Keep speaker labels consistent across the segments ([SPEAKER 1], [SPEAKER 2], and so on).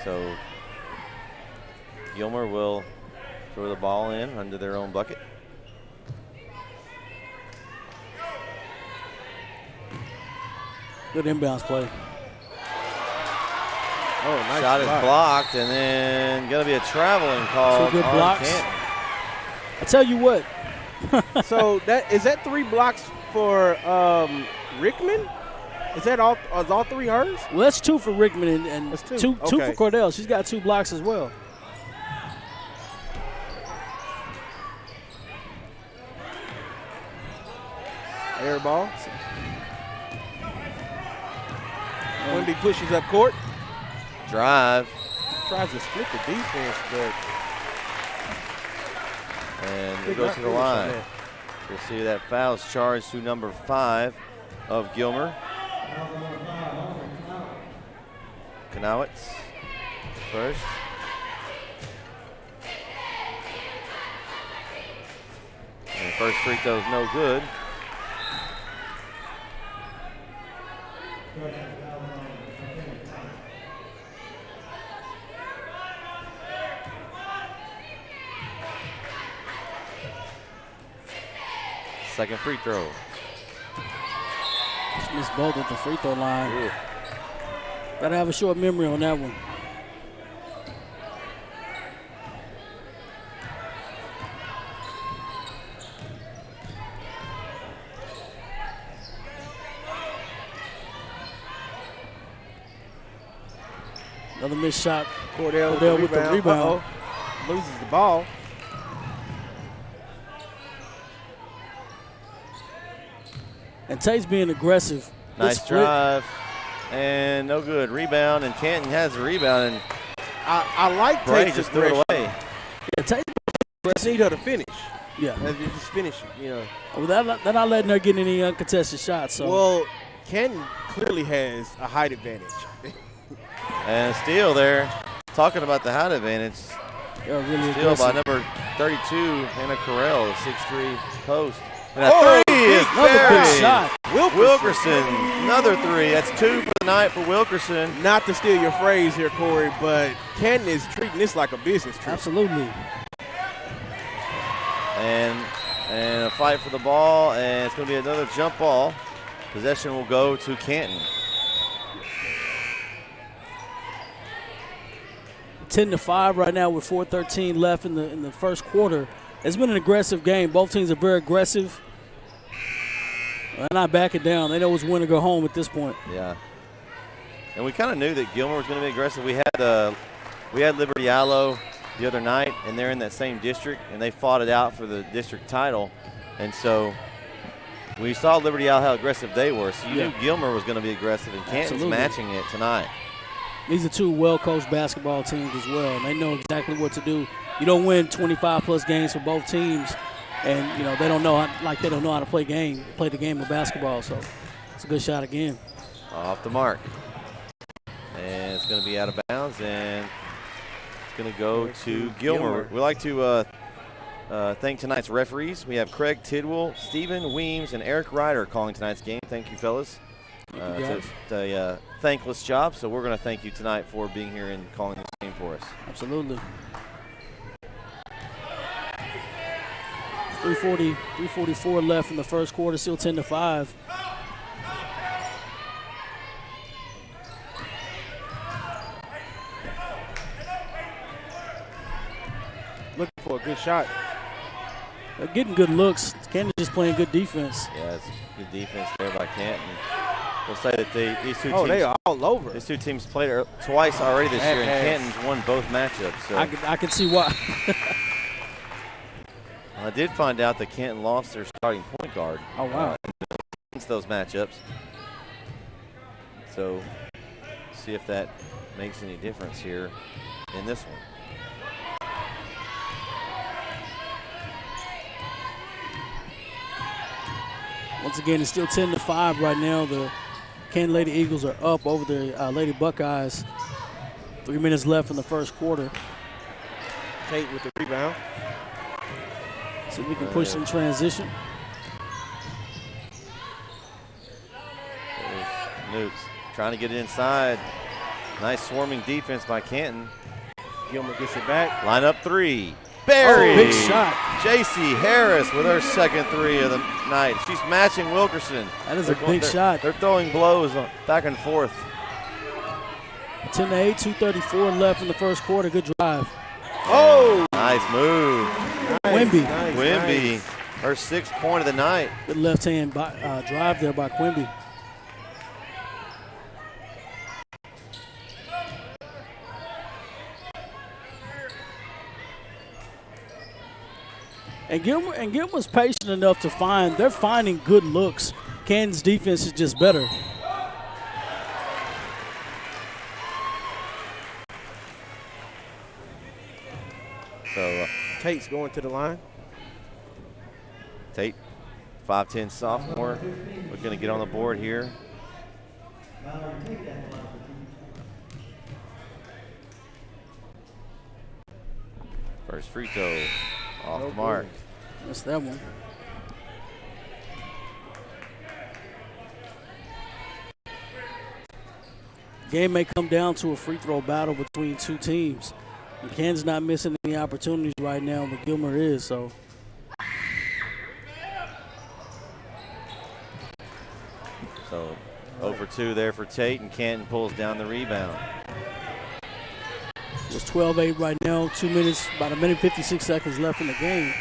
[SPEAKER 1] So Gilmer will throw the ball in under their own bucket.
[SPEAKER 2] Good inbounds play.
[SPEAKER 3] Oh, nice
[SPEAKER 1] shot is blocked, and then going to be a traveling call.
[SPEAKER 2] 2 good blocks.
[SPEAKER 1] Canton.
[SPEAKER 2] I tell you what.
[SPEAKER 3] So is that 3 blocks for Rickman? Is all 3 hers?
[SPEAKER 2] Well, that's 2 for Rickman and
[SPEAKER 3] that's 2.
[SPEAKER 2] Two for Cordell. She's got 2 blocks as well.
[SPEAKER 3] Air ball. Wendy pushes up court.
[SPEAKER 1] Drive.
[SPEAKER 3] Tries to split the defense, but.
[SPEAKER 1] And it goes to the line. You'll see that foul is charged to number 5 of Gilmer. Kanowitz first. And the first free throw is no good. Second free throw.
[SPEAKER 2] Just missed both at the free throw line.
[SPEAKER 1] Ooh.
[SPEAKER 2] Gotta have a short memory on that one. Another missed shot.
[SPEAKER 3] Cordell with the rebound. Loses the ball.
[SPEAKER 2] And Tate's being aggressive.
[SPEAKER 1] Nice drive. And no good. Rebound, and Canton has the rebound. And
[SPEAKER 3] I like
[SPEAKER 1] Bray
[SPEAKER 3] Tate's
[SPEAKER 1] just threw it away.
[SPEAKER 2] Yeah, Tate
[SPEAKER 3] just need her to finish.
[SPEAKER 2] Yeah.
[SPEAKER 3] Just finish it, you know.
[SPEAKER 2] Well, they're not letting her get any uncontested shots. So.
[SPEAKER 3] Well, Canton clearly has a height advantage.
[SPEAKER 1] And steal there. Talking about the height advantage.
[SPEAKER 2] Yeah, really
[SPEAKER 1] steal
[SPEAKER 2] aggressive.
[SPEAKER 1] by number 32, Hannah Carell, 6'3" post. And a 3 is
[SPEAKER 2] another big shot.
[SPEAKER 1] Wilkerson, another 3. That's 2 for the night for Wilkerson.
[SPEAKER 3] Not to steal your phrase here, Corey, but Canton is treating this like a business trip.
[SPEAKER 2] Absolutely.
[SPEAKER 1] And a fight for the ball, and it's going to be another jump ball. Possession will go to Canton.
[SPEAKER 2] 10-5 right now with 4:13 left in the first quarter. It's been an aggressive game. Both teams are very aggressive. They're not backing down. They know it's win or go home at this point.
[SPEAKER 1] Yeah. And we kind of knew that Gilmer was going to be aggressive. We had Liberty Allo the other night, and they're in that same district, and they fought it out for the district title. And so we saw Liberty Allo how aggressive they were. So you knew Gilmer was going to be aggressive, and Canton's matching it tonight.
[SPEAKER 2] These are 2 well-coached basketball teams as well, and they know exactly what to do. You don't win 25-plus games for both teams, and they don't know how to play the game of basketball. So it's a good shot again.
[SPEAKER 1] Off the mark, and it's going to be out of bounds, and it's going to go to Gilmer. We'd like to thank tonight's referees. We have Craig Tidwell, Stephen Weems, and Eric Ryder calling tonight's game. Thank you, fellas. It's a thankless job, so we're going to thank you tonight for being here and calling this game for us.
[SPEAKER 2] Absolutely. 3:44 left in the first quarter, still 10-5.
[SPEAKER 3] Looking for a good shot.
[SPEAKER 2] They're getting good looks. Canton just playing good defense.
[SPEAKER 1] Yeah, it's good defense there by Canton. We'll say that these two teams.
[SPEAKER 3] Oh, they are all over.
[SPEAKER 1] These two teams played twice already this year, and Canton's won both matchups. So
[SPEAKER 2] I can see why.
[SPEAKER 1] I did find out that Canton lost their starting point guard.
[SPEAKER 2] Oh, wow.
[SPEAKER 1] Against those matchups. So see if that makes any difference here in this one.
[SPEAKER 2] Once again, it's still 10-5 right now. The Canton Lady Eagles are up over the Lady Buckeyes. 3 minutes left in the first quarter.
[SPEAKER 3] Tate with the rebound.
[SPEAKER 2] See if we can push some transition.
[SPEAKER 1] There's Newts trying to get it inside. Nice swarming defense by Canton.
[SPEAKER 3] Gilmer gets it back.
[SPEAKER 1] Line up three. Buried.
[SPEAKER 2] Big shot.
[SPEAKER 1] J.C. Harris with her second three of the night. She's matching Wilkerson.
[SPEAKER 2] That is a big shot.
[SPEAKER 1] They're throwing blows back and forth.
[SPEAKER 2] 10-8, 2:34 left in the first quarter. Good drive.
[SPEAKER 3] Oh!
[SPEAKER 1] Nice move.
[SPEAKER 2] Quimby.
[SPEAKER 1] Quimby, her 6th point of the night.
[SPEAKER 2] Good left-hand drive there by Quimby. And Gilmer's patient enough to they're finding good looks. Canton's defense is just better.
[SPEAKER 1] So
[SPEAKER 3] Tate's going to the line.
[SPEAKER 1] Tate, 5'10" sophomore, looking to get on the board here. First free throw off the mark.
[SPEAKER 2] Missed that one. Game may come down to a free throw battle between two teams. And Canton's not missing any opportunities right now, but Gilmer is, so.
[SPEAKER 1] So 0 for 2 there for Tate, and Canton pulls down the rebound.
[SPEAKER 2] It's 12-8 right now, 2 minutes, about 1 minute 56 seconds left in the game.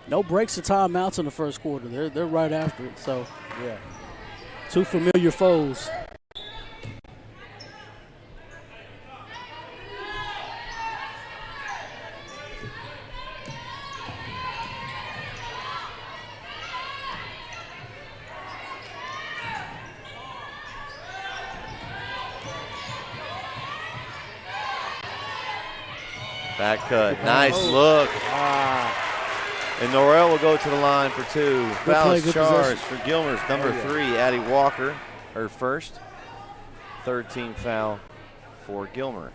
[SPEAKER 2] No breaks or timeouts in the first quarter. They're right after it, so.
[SPEAKER 3] Yeah.
[SPEAKER 2] Two familiar foes.
[SPEAKER 1] Back cut, nice look. And Norrell will go to the line for 2. Foul is charged for Gilmer's number 3, Addie Walker, her first. 3rd team foul for Gilmer.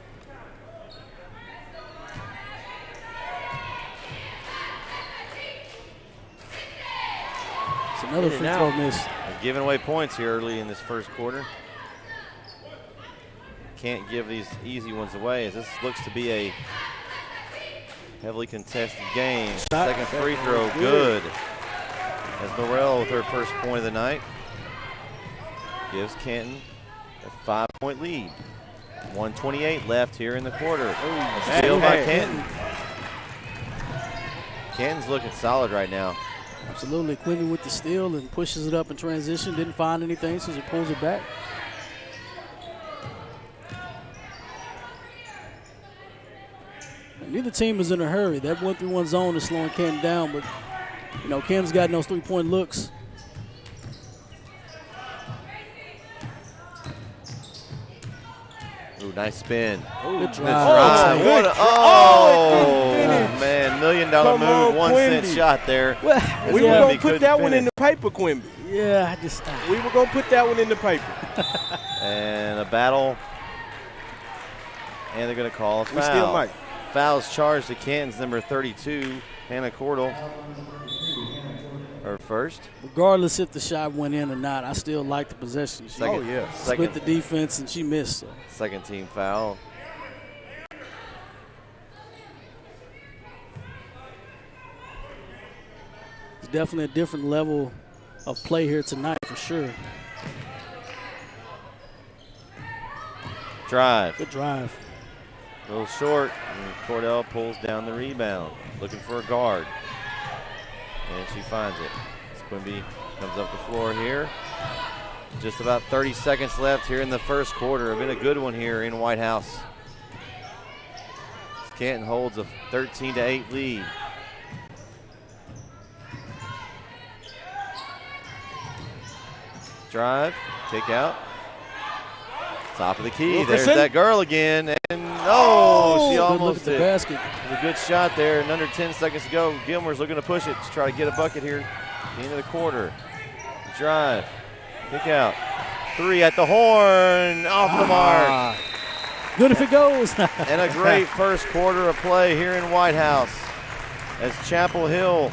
[SPEAKER 2] It's another free throw miss.
[SPEAKER 1] They're giving away points here early in this first quarter. Can't give these easy ones away, as this looks to be a heavily contested game. Second free throw, good. As Norrell with her first point of the night gives Canton a 5-point lead. 1:28 left here in the quarter. A steal by Canton. Canton's looking solid right now.
[SPEAKER 2] Absolutely. Quimby with the steal and pushes it up in transition. Didn't find anything, so she pulls it back. Neither team is in a hurry. That 1-3-1 zone is slowing Canton down, but you know, Cam's got those 3-point looks.
[SPEAKER 1] Ooh, nice spin.
[SPEAKER 2] Good drive.
[SPEAKER 1] Man, $1 million move, 1 cent shot there.
[SPEAKER 3] Well, we were going to put that one in the paper, Quimby.
[SPEAKER 2] Yeah,
[SPEAKER 3] we were going to put that one in the paper.
[SPEAKER 1] And a battle. And they're going to call a foul.
[SPEAKER 3] We still might.
[SPEAKER 1] Foul's charged to Canton's number 32, Hannah Cordell. Her first.
[SPEAKER 2] Regardless if the shot went in or not, I still like the possession. She split the defense and she missed. So.
[SPEAKER 1] Second team foul.
[SPEAKER 2] It's definitely a different level of play here tonight for sure.
[SPEAKER 1] Drive.
[SPEAKER 2] Good drive.
[SPEAKER 1] A little short, and Cordell pulls down the rebound, looking for a guard. And she finds it. As Quimby comes up the floor here. Just about 30 seconds left here in the first quarter. It's been a good one here in White House. Canton holds a 13-8 lead. Drive, kick out. Top of the key.
[SPEAKER 3] Wilkerson.
[SPEAKER 1] There's that girl again. And she almost
[SPEAKER 2] did. Basket.
[SPEAKER 1] It was a good shot there. And under 10 seconds to go, Gilmer's looking to push it to try to get a bucket here at the end of the quarter. Drive, kick out. 3 at the horn, off the mark.
[SPEAKER 2] Good if it goes.
[SPEAKER 1] And a great first quarter of play here in White House. As Chapel Hill,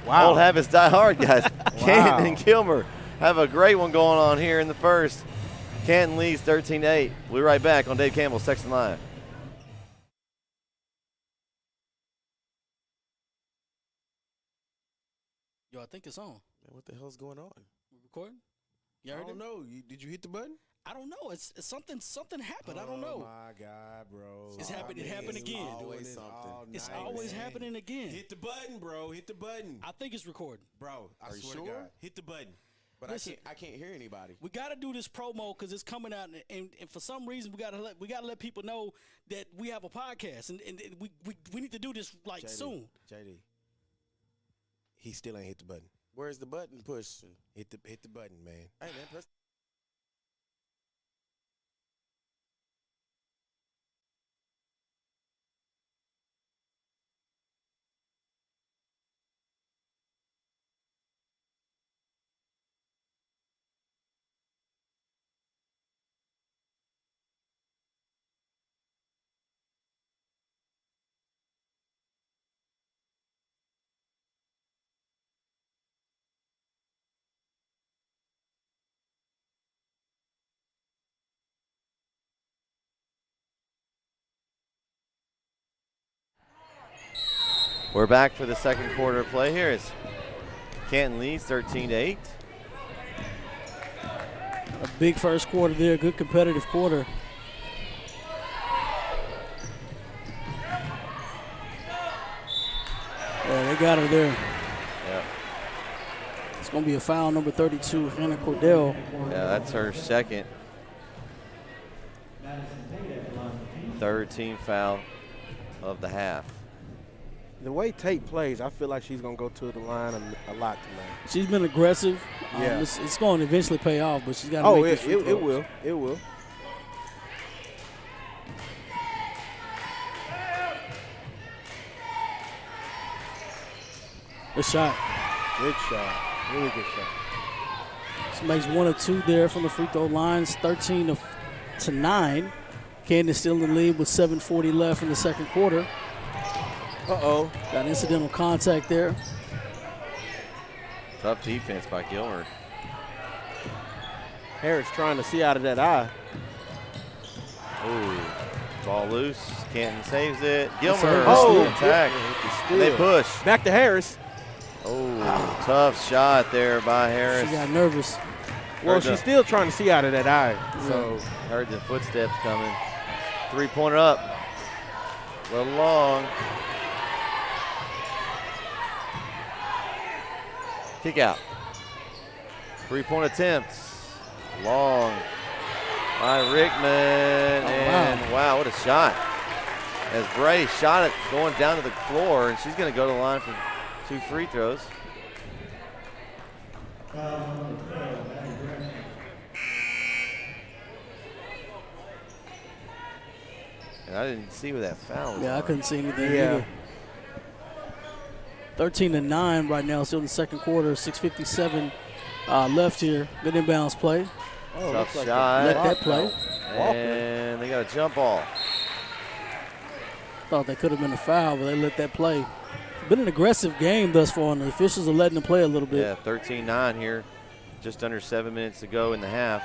[SPEAKER 1] Old habits die hard, guys. Canton and Gilmer have a great one going on here in the first. Canton leads 13-8. We'll be right back on Dave Campbell's Texan Live.
[SPEAKER 2] Yo, I think it's on.
[SPEAKER 4] What the hell's going on?
[SPEAKER 2] We recording? You
[SPEAKER 4] I
[SPEAKER 2] heard
[SPEAKER 4] don't
[SPEAKER 2] it?
[SPEAKER 4] know. Did you hit the button?
[SPEAKER 2] I don't know. It's something happened. I don't know.
[SPEAKER 4] Oh my God, bro!
[SPEAKER 2] It's happened. It happened again.
[SPEAKER 4] Always
[SPEAKER 2] It's always happening again.
[SPEAKER 4] Hit the button, bro. Hit the button,
[SPEAKER 2] I think it's recording.
[SPEAKER 4] bro. I
[SPEAKER 5] Are you
[SPEAKER 4] swear
[SPEAKER 5] sure?
[SPEAKER 4] to God, hit the button.
[SPEAKER 5] But
[SPEAKER 2] Listen.
[SPEAKER 5] I can't hear anybody.
[SPEAKER 2] We got to do this promo because it's coming out, and for some reason we got to let people know that we have a podcast, and we need to do this like soon.
[SPEAKER 4] JD, he still ain't hit the button.
[SPEAKER 5] Where's the button push?
[SPEAKER 4] Hit the button, man.
[SPEAKER 5] Hey man, press.
[SPEAKER 1] We're back for the second quarter play here. It's Canton leads 13-8.
[SPEAKER 2] A big first quarter there. Good competitive quarter. Yeah, they got her there.
[SPEAKER 1] Yeah.
[SPEAKER 2] It's going to be a foul, number 32, Hannah Cordell.
[SPEAKER 1] Yeah, that's her second. Third team foul of the half.
[SPEAKER 3] The way Tate plays, I feel like she's going to go to the line a lot tonight.
[SPEAKER 2] She's been aggressive.
[SPEAKER 3] Yeah.
[SPEAKER 2] It's going to eventually pay off, but she's got to
[SPEAKER 3] Oh,
[SPEAKER 2] make this free
[SPEAKER 3] it
[SPEAKER 2] throws.
[SPEAKER 3] will. It will.
[SPEAKER 2] Good shot.
[SPEAKER 3] Good shot. Really good shot.
[SPEAKER 2] She makes 1 or 2 there from the free throw lines, 13 to 9. Canton still in the lead with 7:40 left in the second quarter.
[SPEAKER 3] Uh-oh.
[SPEAKER 2] Got incidental contact there.
[SPEAKER 1] Tough defense by Gilmer.
[SPEAKER 3] Harris trying to see out of that eye.
[SPEAKER 1] Ooh, ball loose. Canton saves it. Gilmer
[SPEAKER 3] Oh,
[SPEAKER 1] attack.
[SPEAKER 3] Steal.
[SPEAKER 1] They push.
[SPEAKER 3] Back to Harris.
[SPEAKER 1] Oh, tough shot there by Harris.
[SPEAKER 2] She got nervous.
[SPEAKER 3] Well,
[SPEAKER 1] Heard
[SPEAKER 3] she's
[SPEAKER 1] the-
[SPEAKER 3] still trying to see out of that eye. So
[SPEAKER 1] Heard the footsteps coming. Three-pointer up. A little long. Kick out. Three-point attempts. Long by Rickman. And wow, what a shot. As Bray shot it going down to the floor, and she's going to go to the line for 2 free throws. And I didn't see where that foul was.
[SPEAKER 2] Yeah, I
[SPEAKER 1] on.
[SPEAKER 2] couldn't see anything
[SPEAKER 3] Yeah.
[SPEAKER 2] either. 13 to 9 right now, still in the second quarter. 6:57 left here. Good inbounds play.
[SPEAKER 3] oh,
[SPEAKER 1] Tough
[SPEAKER 3] looks like
[SPEAKER 1] shot.
[SPEAKER 2] Let that play.
[SPEAKER 1] And they got a jump ball.
[SPEAKER 2] Thought that could have been a foul, but they let that play. Been an aggressive game thus far, and the officials are letting them play a little bit.
[SPEAKER 1] Yeah, 13-9 here. Just under 7 minutes to go in the half.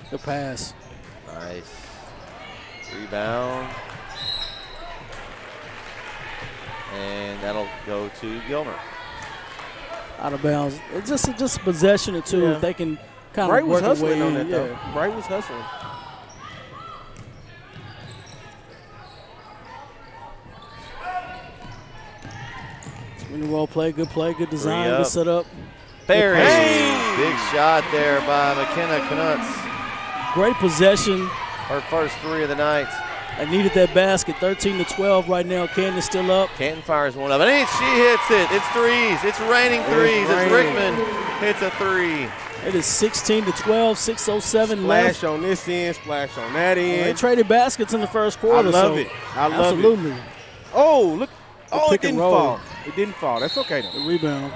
[SPEAKER 2] Good pass.
[SPEAKER 1] Nice. Rebound. And that'll go to Gilmer.
[SPEAKER 2] Out of bounds. It's just a possession or two.
[SPEAKER 3] Yeah.
[SPEAKER 2] If they can kind
[SPEAKER 3] Bright
[SPEAKER 2] of
[SPEAKER 3] was
[SPEAKER 2] work their way
[SPEAKER 3] hustling on
[SPEAKER 2] in.
[SPEAKER 3] that, though.
[SPEAKER 2] Yeah.
[SPEAKER 3] Bright was hustling.
[SPEAKER 2] Winning roll play, good design,
[SPEAKER 1] up.
[SPEAKER 2] good setup.
[SPEAKER 1] Perry.
[SPEAKER 3] Hey!
[SPEAKER 1] Big shot there by McKenna Knutz.
[SPEAKER 2] Great possession.
[SPEAKER 1] Her first 3 of the night.
[SPEAKER 2] I needed that basket. 13 to 12 right now. Canton still up.
[SPEAKER 1] Canton fires one up, and she hits it. It's threes. It's raining threes as
[SPEAKER 3] raining.
[SPEAKER 1] Rickman hits a 3.
[SPEAKER 2] It is 16 to 12, 6:07 left.
[SPEAKER 3] Splash on this end, splash on that
[SPEAKER 2] They
[SPEAKER 3] end.
[SPEAKER 2] traded baskets in the first quarter.
[SPEAKER 3] I love
[SPEAKER 2] so
[SPEAKER 3] it. I love it.
[SPEAKER 2] absolutely.
[SPEAKER 3] Oh, look. Oh, it
[SPEAKER 2] pick and
[SPEAKER 3] didn't
[SPEAKER 2] roll.
[SPEAKER 3] fall. It didn't fall. That's okay, though.
[SPEAKER 2] The rebound.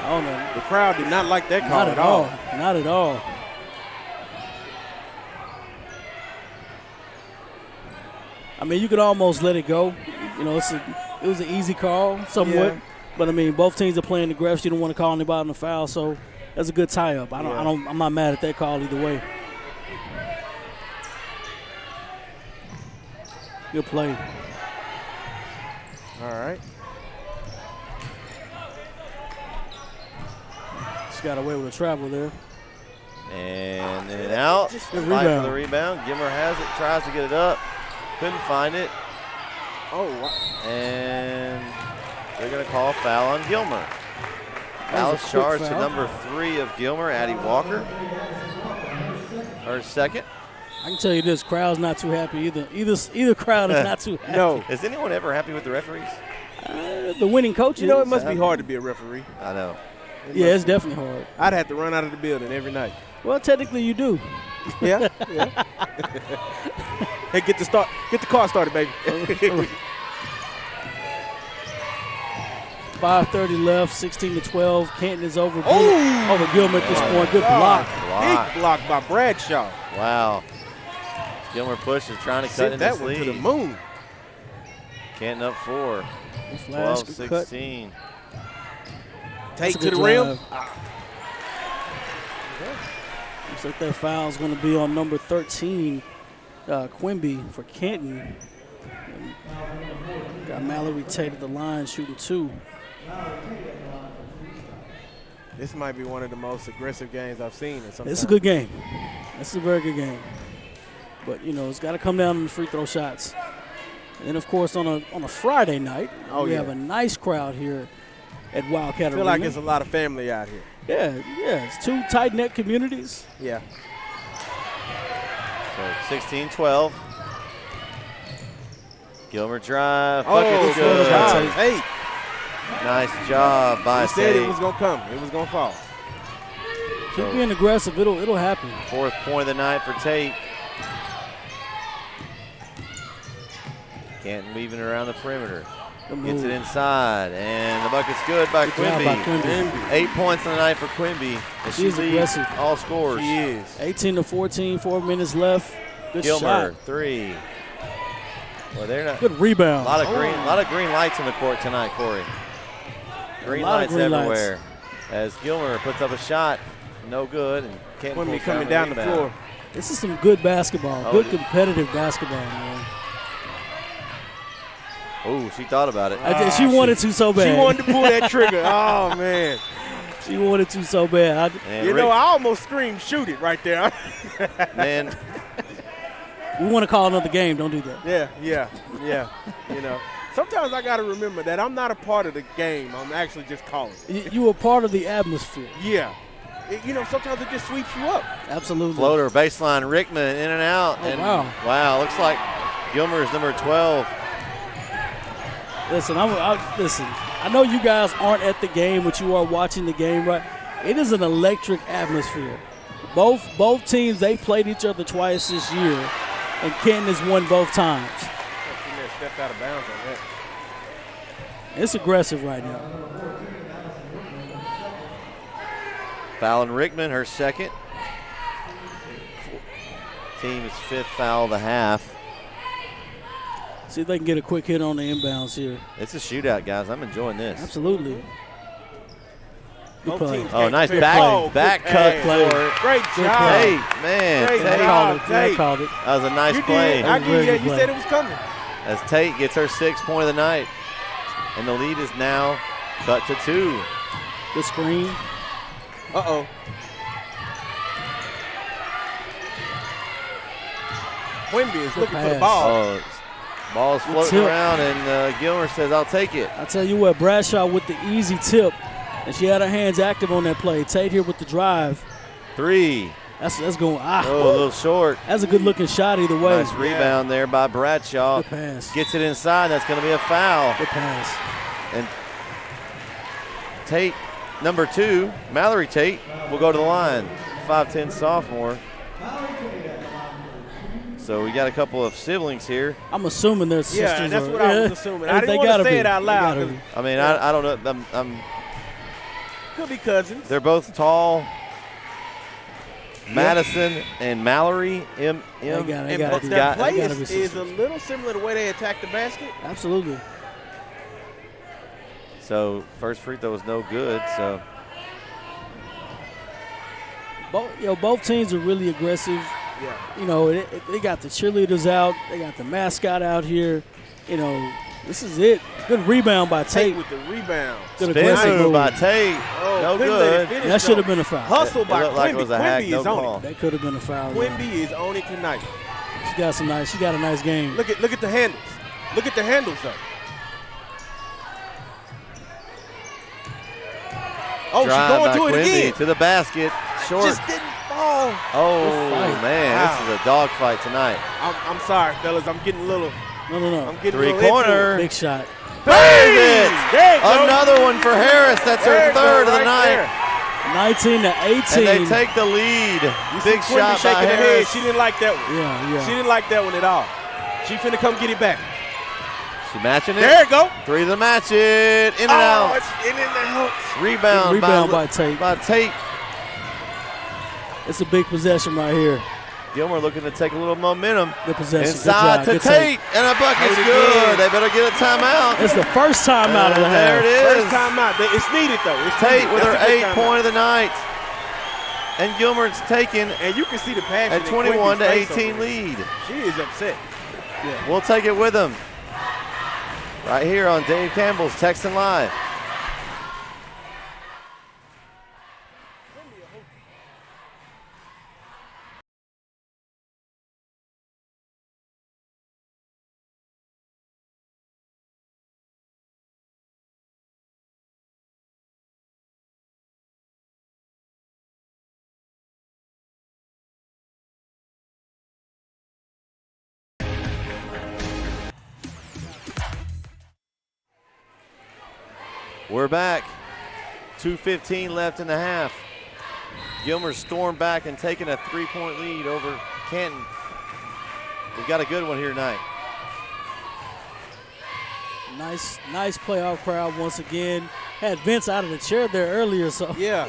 [SPEAKER 2] Oh, no.
[SPEAKER 3] The crowd did not like that call
[SPEAKER 2] Not at all. Not at all. I mean, you could almost let it go. You know, it was an easy call, somewhat.
[SPEAKER 3] Yeah.
[SPEAKER 2] But I mean, both teams are playing aggressive. You don't want to call anybody on the foul, so that's a good tie-up. I'm not mad at that call either way. Good play.
[SPEAKER 3] All right.
[SPEAKER 2] Just got away with a travel there.
[SPEAKER 1] And in and out.
[SPEAKER 2] Good
[SPEAKER 1] Fight
[SPEAKER 2] rebound.
[SPEAKER 1] for the rebound. Gilmer has it, tries to get it up. Couldn't find it.
[SPEAKER 3] Oh, wow.
[SPEAKER 1] And they're going to call a foul on Gilmer. Foul
[SPEAKER 2] was a
[SPEAKER 1] is
[SPEAKER 2] quick
[SPEAKER 1] charged to
[SPEAKER 2] foul.
[SPEAKER 1] number 3 of Gilmer, Addie Walker. Her second.
[SPEAKER 2] I can tell you this, crowd's not too happy either. Either crowd is not too happy.
[SPEAKER 3] No.
[SPEAKER 1] Is anyone ever happy with the referees?
[SPEAKER 2] The winning coach
[SPEAKER 3] You know, it must be hard to be a referee.
[SPEAKER 1] I know.
[SPEAKER 2] Yeah, it's definitely hard.
[SPEAKER 3] I'd have to run out of the building every night.
[SPEAKER 2] Well, technically you do.
[SPEAKER 3] Yeah. Hey, get the car started, baby.
[SPEAKER 2] 5:30 left, 16-12. Canton is over
[SPEAKER 3] Oh!
[SPEAKER 2] over Gilmer at this point. Good block.
[SPEAKER 3] Big block by Bradshaw.
[SPEAKER 1] Wow. Gilmer pushes, trying to cut
[SPEAKER 3] Sent
[SPEAKER 1] in
[SPEAKER 3] that
[SPEAKER 1] this
[SPEAKER 3] one to the
[SPEAKER 1] lead.
[SPEAKER 3] moon.
[SPEAKER 1] Canton up 4.
[SPEAKER 2] Flash, good cut.
[SPEAKER 1] 12-16.
[SPEAKER 3] Take
[SPEAKER 2] That's a
[SPEAKER 3] to
[SPEAKER 2] good
[SPEAKER 3] the rim.
[SPEAKER 2] drive. Looks like that foul is going to be on number 13, Quimby for Canton. And got Mallory Tate at the line shooting 2.
[SPEAKER 3] This might be one of the most aggressive games I've seen in some
[SPEAKER 2] It's a
[SPEAKER 3] time.
[SPEAKER 2] good game. It's a very good game. But, you know, it's got to come down to the free throw shots. And then, of course, on a Friday night, we have a nice crowd here at Wildcat
[SPEAKER 3] I feel
[SPEAKER 2] Arena.
[SPEAKER 3] like there's a lot of family out here.
[SPEAKER 2] Yeah, it's 2 tight-knit communities.
[SPEAKER 3] Yeah.
[SPEAKER 1] So 16-12. Gilmer drive.
[SPEAKER 3] Oh,
[SPEAKER 1] Bucket's
[SPEAKER 3] good
[SPEAKER 1] good.
[SPEAKER 3] job. Hey,
[SPEAKER 1] Nice job by
[SPEAKER 3] he said it
[SPEAKER 1] Tate.
[SPEAKER 3] was going to come. It was going to fall.
[SPEAKER 2] Keep being aggressive. It'll happen.
[SPEAKER 1] 4th point of the night for Tate. Canton weaving around the perimeter.
[SPEAKER 2] Good
[SPEAKER 1] Gets
[SPEAKER 2] move.
[SPEAKER 1] it inside, and the bucket's good by
[SPEAKER 2] Good job
[SPEAKER 1] Quimby.
[SPEAKER 2] by Quimby.
[SPEAKER 1] 8 points on the night for Quimby. And she
[SPEAKER 2] She's
[SPEAKER 1] leads
[SPEAKER 2] aggressive.
[SPEAKER 1] all scores.
[SPEAKER 3] He is.
[SPEAKER 2] 18-14, 4 minutes left. Good
[SPEAKER 1] Gilmer,
[SPEAKER 2] shot.
[SPEAKER 1] 3. Well, they're not.
[SPEAKER 2] Good rebound.
[SPEAKER 1] A lot of green lights on the court tonight, Corey. Green
[SPEAKER 2] lot of
[SPEAKER 1] lights
[SPEAKER 2] green lights.
[SPEAKER 1] everywhere. As Gilmer puts up a shot, no good, and Canton
[SPEAKER 3] Quimby
[SPEAKER 1] pulls
[SPEAKER 3] coming down the
[SPEAKER 1] rebound.
[SPEAKER 3] floor.
[SPEAKER 2] This is some good basketball.
[SPEAKER 1] Oh,
[SPEAKER 2] Good
[SPEAKER 1] yeah.
[SPEAKER 2] competitive basketball, man.
[SPEAKER 1] Oh, she thought about it.
[SPEAKER 2] She wanted to so bad.
[SPEAKER 3] She wanted to pull that trigger. Oh, man.
[SPEAKER 2] She wanted to so bad.
[SPEAKER 1] And
[SPEAKER 3] You know,
[SPEAKER 1] Rick-
[SPEAKER 3] I almost screamed, shoot it right there.
[SPEAKER 1] man,
[SPEAKER 2] We want to call another game. Don't do that.
[SPEAKER 3] Yeah. You know, sometimes I got to remember that I'm not a part of the game. I'm actually just calling.
[SPEAKER 2] You were part of the atmosphere.
[SPEAKER 3] Yeah. You know, sometimes it just sweeps you up.
[SPEAKER 2] Absolutely.
[SPEAKER 1] floater, baseline, Rickman, in and out.
[SPEAKER 2] Oh,
[SPEAKER 1] and
[SPEAKER 2] wow.
[SPEAKER 1] Wow, looks like Gilmer is number 12.
[SPEAKER 2] Listen, listen. I know you guys aren't at the game, but you are watching the game, right? It is an electric atmosphere. Both teams, they played each other twice this year, and Canton has won both times.
[SPEAKER 3] Stepped out of bounds on that.
[SPEAKER 2] It's aggressive right now.
[SPEAKER 1] Fouling Rickman, her second. Team's 5th foul of the half.
[SPEAKER 2] See if they can get a quick hit on the inbounds here.
[SPEAKER 1] It's a shootout, guys. I'm enjoying this.
[SPEAKER 2] Absolutely. Good
[SPEAKER 3] Both
[SPEAKER 2] play.
[SPEAKER 3] teams
[SPEAKER 1] Oh,
[SPEAKER 3] can't
[SPEAKER 1] nice
[SPEAKER 3] play.
[SPEAKER 1] back
[SPEAKER 3] Oh, good
[SPEAKER 1] cut
[SPEAKER 3] pass.
[SPEAKER 2] play.
[SPEAKER 1] for it.
[SPEAKER 3] Great
[SPEAKER 2] Good
[SPEAKER 3] job.
[SPEAKER 2] play.
[SPEAKER 1] Tate, man.
[SPEAKER 3] Great
[SPEAKER 2] They
[SPEAKER 1] Tate.
[SPEAKER 2] called it.
[SPEAKER 3] job,
[SPEAKER 2] They
[SPEAKER 3] Tate.
[SPEAKER 2] called it.
[SPEAKER 1] That was a nice
[SPEAKER 3] You
[SPEAKER 1] play.
[SPEAKER 3] did. I
[SPEAKER 2] Very
[SPEAKER 3] give you,
[SPEAKER 2] good
[SPEAKER 3] you
[SPEAKER 2] play.
[SPEAKER 3] said it was coming.
[SPEAKER 1] As Tate gets her 6th point of the night. And the lead is now cut to 2.
[SPEAKER 2] Good screen.
[SPEAKER 3] Uh-oh. Quimby is looking for the
[SPEAKER 2] pass.
[SPEAKER 3] ball.
[SPEAKER 1] Oh, ball's floating
[SPEAKER 2] tip.
[SPEAKER 1] around, and Gilmer says, I'll take it.
[SPEAKER 2] I tell you what, Bradshaw with the easy tip, and she had her hands active on that play. Tate here with the drive.
[SPEAKER 1] 3.
[SPEAKER 2] That's going.
[SPEAKER 1] Oh, a little short.
[SPEAKER 2] That's a good looking shot either way.
[SPEAKER 1] Nice rebound there by Bradshaw.
[SPEAKER 2] Good pass.
[SPEAKER 1] Gets it inside. That's going to be a foul.
[SPEAKER 2] Good pass.
[SPEAKER 1] And Tate, number 2, Mallory Tate, will go to the line. 5'10" sophomore. So we got a couple of siblings here.
[SPEAKER 2] I'm assuming they're sisters.
[SPEAKER 3] Yeah, that's
[SPEAKER 2] or-
[SPEAKER 3] what I was assuming. I
[SPEAKER 2] They
[SPEAKER 3] didn't want
[SPEAKER 2] gotta
[SPEAKER 3] to say
[SPEAKER 2] be.
[SPEAKER 3] it out
[SPEAKER 2] They
[SPEAKER 3] loud.
[SPEAKER 2] gotta be.
[SPEAKER 1] I mean, I don't know.
[SPEAKER 3] Could be cousins.
[SPEAKER 1] They're both tall. Madison and Mallory.
[SPEAKER 2] They gotta be-
[SPEAKER 3] Their play
[SPEAKER 2] they gotta be
[SPEAKER 3] is a little similar to the way they attack the basket.
[SPEAKER 2] Absolutely.
[SPEAKER 1] So first free throw was no good. So
[SPEAKER 2] Both teams are really aggressive.
[SPEAKER 3] Yeah.
[SPEAKER 2] They got the cheerleaders out. They got the mascot out here. This is it. Good rebound by
[SPEAKER 3] Tate
[SPEAKER 2] Tate.
[SPEAKER 3] with the rebound.
[SPEAKER 2] Good
[SPEAKER 1] spin
[SPEAKER 2] aggressive
[SPEAKER 1] move
[SPEAKER 2] move.
[SPEAKER 1] by Tate. No
[SPEAKER 3] couldn't let it
[SPEAKER 1] good.
[SPEAKER 3] finish,
[SPEAKER 2] That should have
[SPEAKER 3] though.
[SPEAKER 2] been a foul.
[SPEAKER 3] Hustle
[SPEAKER 1] It
[SPEAKER 3] by
[SPEAKER 1] looked like it
[SPEAKER 3] Quimby.
[SPEAKER 1] was a hack.
[SPEAKER 3] Quimby
[SPEAKER 1] No
[SPEAKER 3] is on
[SPEAKER 1] call.
[SPEAKER 3] it.
[SPEAKER 2] That could have been a foul.
[SPEAKER 3] Quimby is on it tonight.
[SPEAKER 2] She got a nice game.
[SPEAKER 3] Look at the handles. Look at the handles though. Oh,
[SPEAKER 1] Drive
[SPEAKER 3] she's going
[SPEAKER 1] by
[SPEAKER 3] to it
[SPEAKER 1] Quimby
[SPEAKER 3] again.
[SPEAKER 1] to the basket. Short.
[SPEAKER 3] Just didn't fall.
[SPEAKER 1] Oh,
[SPEAKER 2] fight.
[SPEAKER 1] man.
[SPEAKER 3] Wow.
[SPEAKER 1] This is a dog fight tonight.
[SPEAKER 3] I'm sorry, fellas. I'm getting a little.
[SPEAKER 2] No.
[SPEAKER 3] I'm getting
[SPEAKER 1] Three
[SPEAKER 3] a little
[SPEAKER 1] corner.
[SPEAKER 2] Big shot.
[SPEAKER 1] Buries it.
[SPEAKER 3] There you go.
[SPEAKER 1] Another one for Harris. That's
[SPEAKER 3] There
[SPEAKER 1] her
[SPEAKER 3] you go,
[SPEAKER 1] third of the
[SPEAKER 3] right
[SPEAKER 1] night.
[SPEAKER 3] there.
[SPEAKER 2] 19 to 18.
[SPEAKER 1] And they take the lead.
[SPEAKER 3] You
[SPEAKER 1] Big
[SPEAKER 3] see Quimby
[SPEAKER 1] shot by
[SPEAKER 3] shaking her head.
[SPEAKER 1] Harris.
[SPEAKER 3] She didn't like that one.
[SPEAKER 2] Yeah.
[SPEAKER 3] She didn't like that one at all. She finna come get it back.
[SPEAKER 1] She matching it.
[SPEAKER 3] There you go.
[SPEAKER 1] Three to match it. In and out.
[SPEAKER 3] It's in and out.
[SPEAKER 1] Rebound
[SPEAKER 2] by Tate.
[SPEAKER 1] By Tate.
[SPEAKER 2] It's a big possession right here.
[SPEAKER 1] Gilmer looking to take a little momentum.
[SPEAKER 2] Good possession.
[SPEAKER 1] Inside to
[SPEAKER 2] Good job. Good
[SPEAKER 1] Tate. And a bucket's
[SPEAKER 3] Tate
[SPEAKER 1] good.
[SPEAKER 3] again.
[SPEAKER 1] They better get a timeout.
[SPEAKER 2] It's the first time out of the
[SPEAKER 1] There
[SPEAKER 2] half.
[SPEAKER 1] it is.
[SPEAKER 3] First time out. It's needed though. It's
[SPEAKER 1] Tate
[SPEAKER 3] needed.
[SPEAKER 1] with her
[SPEAKER 3] That's a good
[SPEAKER 1] 8th
[SPEAKER 3] timeout.
[SPEAKER 1] point of the night. And Gilmer's taken
[SPEAKER 3] And you can see the passion
[SPEAKER 1] at
[SPEAKER 3] in
[SPEAKER 1] 21 to
[SPEAKER 3] Quimby's face
[SPEAKER 1] 18
[SPEAKER 3] over there.
[SPEAKER 1] lead.
[SPEAKER 3] She is upset.
[SPEAKER 1] We'll take it with them. Right here on Dave Campbell's Texan Live. We're back. 2:15 left in the half. Gilmer stormed back and taking a 3-point lead over Canton. We've got a good one here tonight.
[SPEAKER 2] Nice playoff crowd once again. Had Vince out of the chair there earlier, so
[SPEAKER 3] Yeah.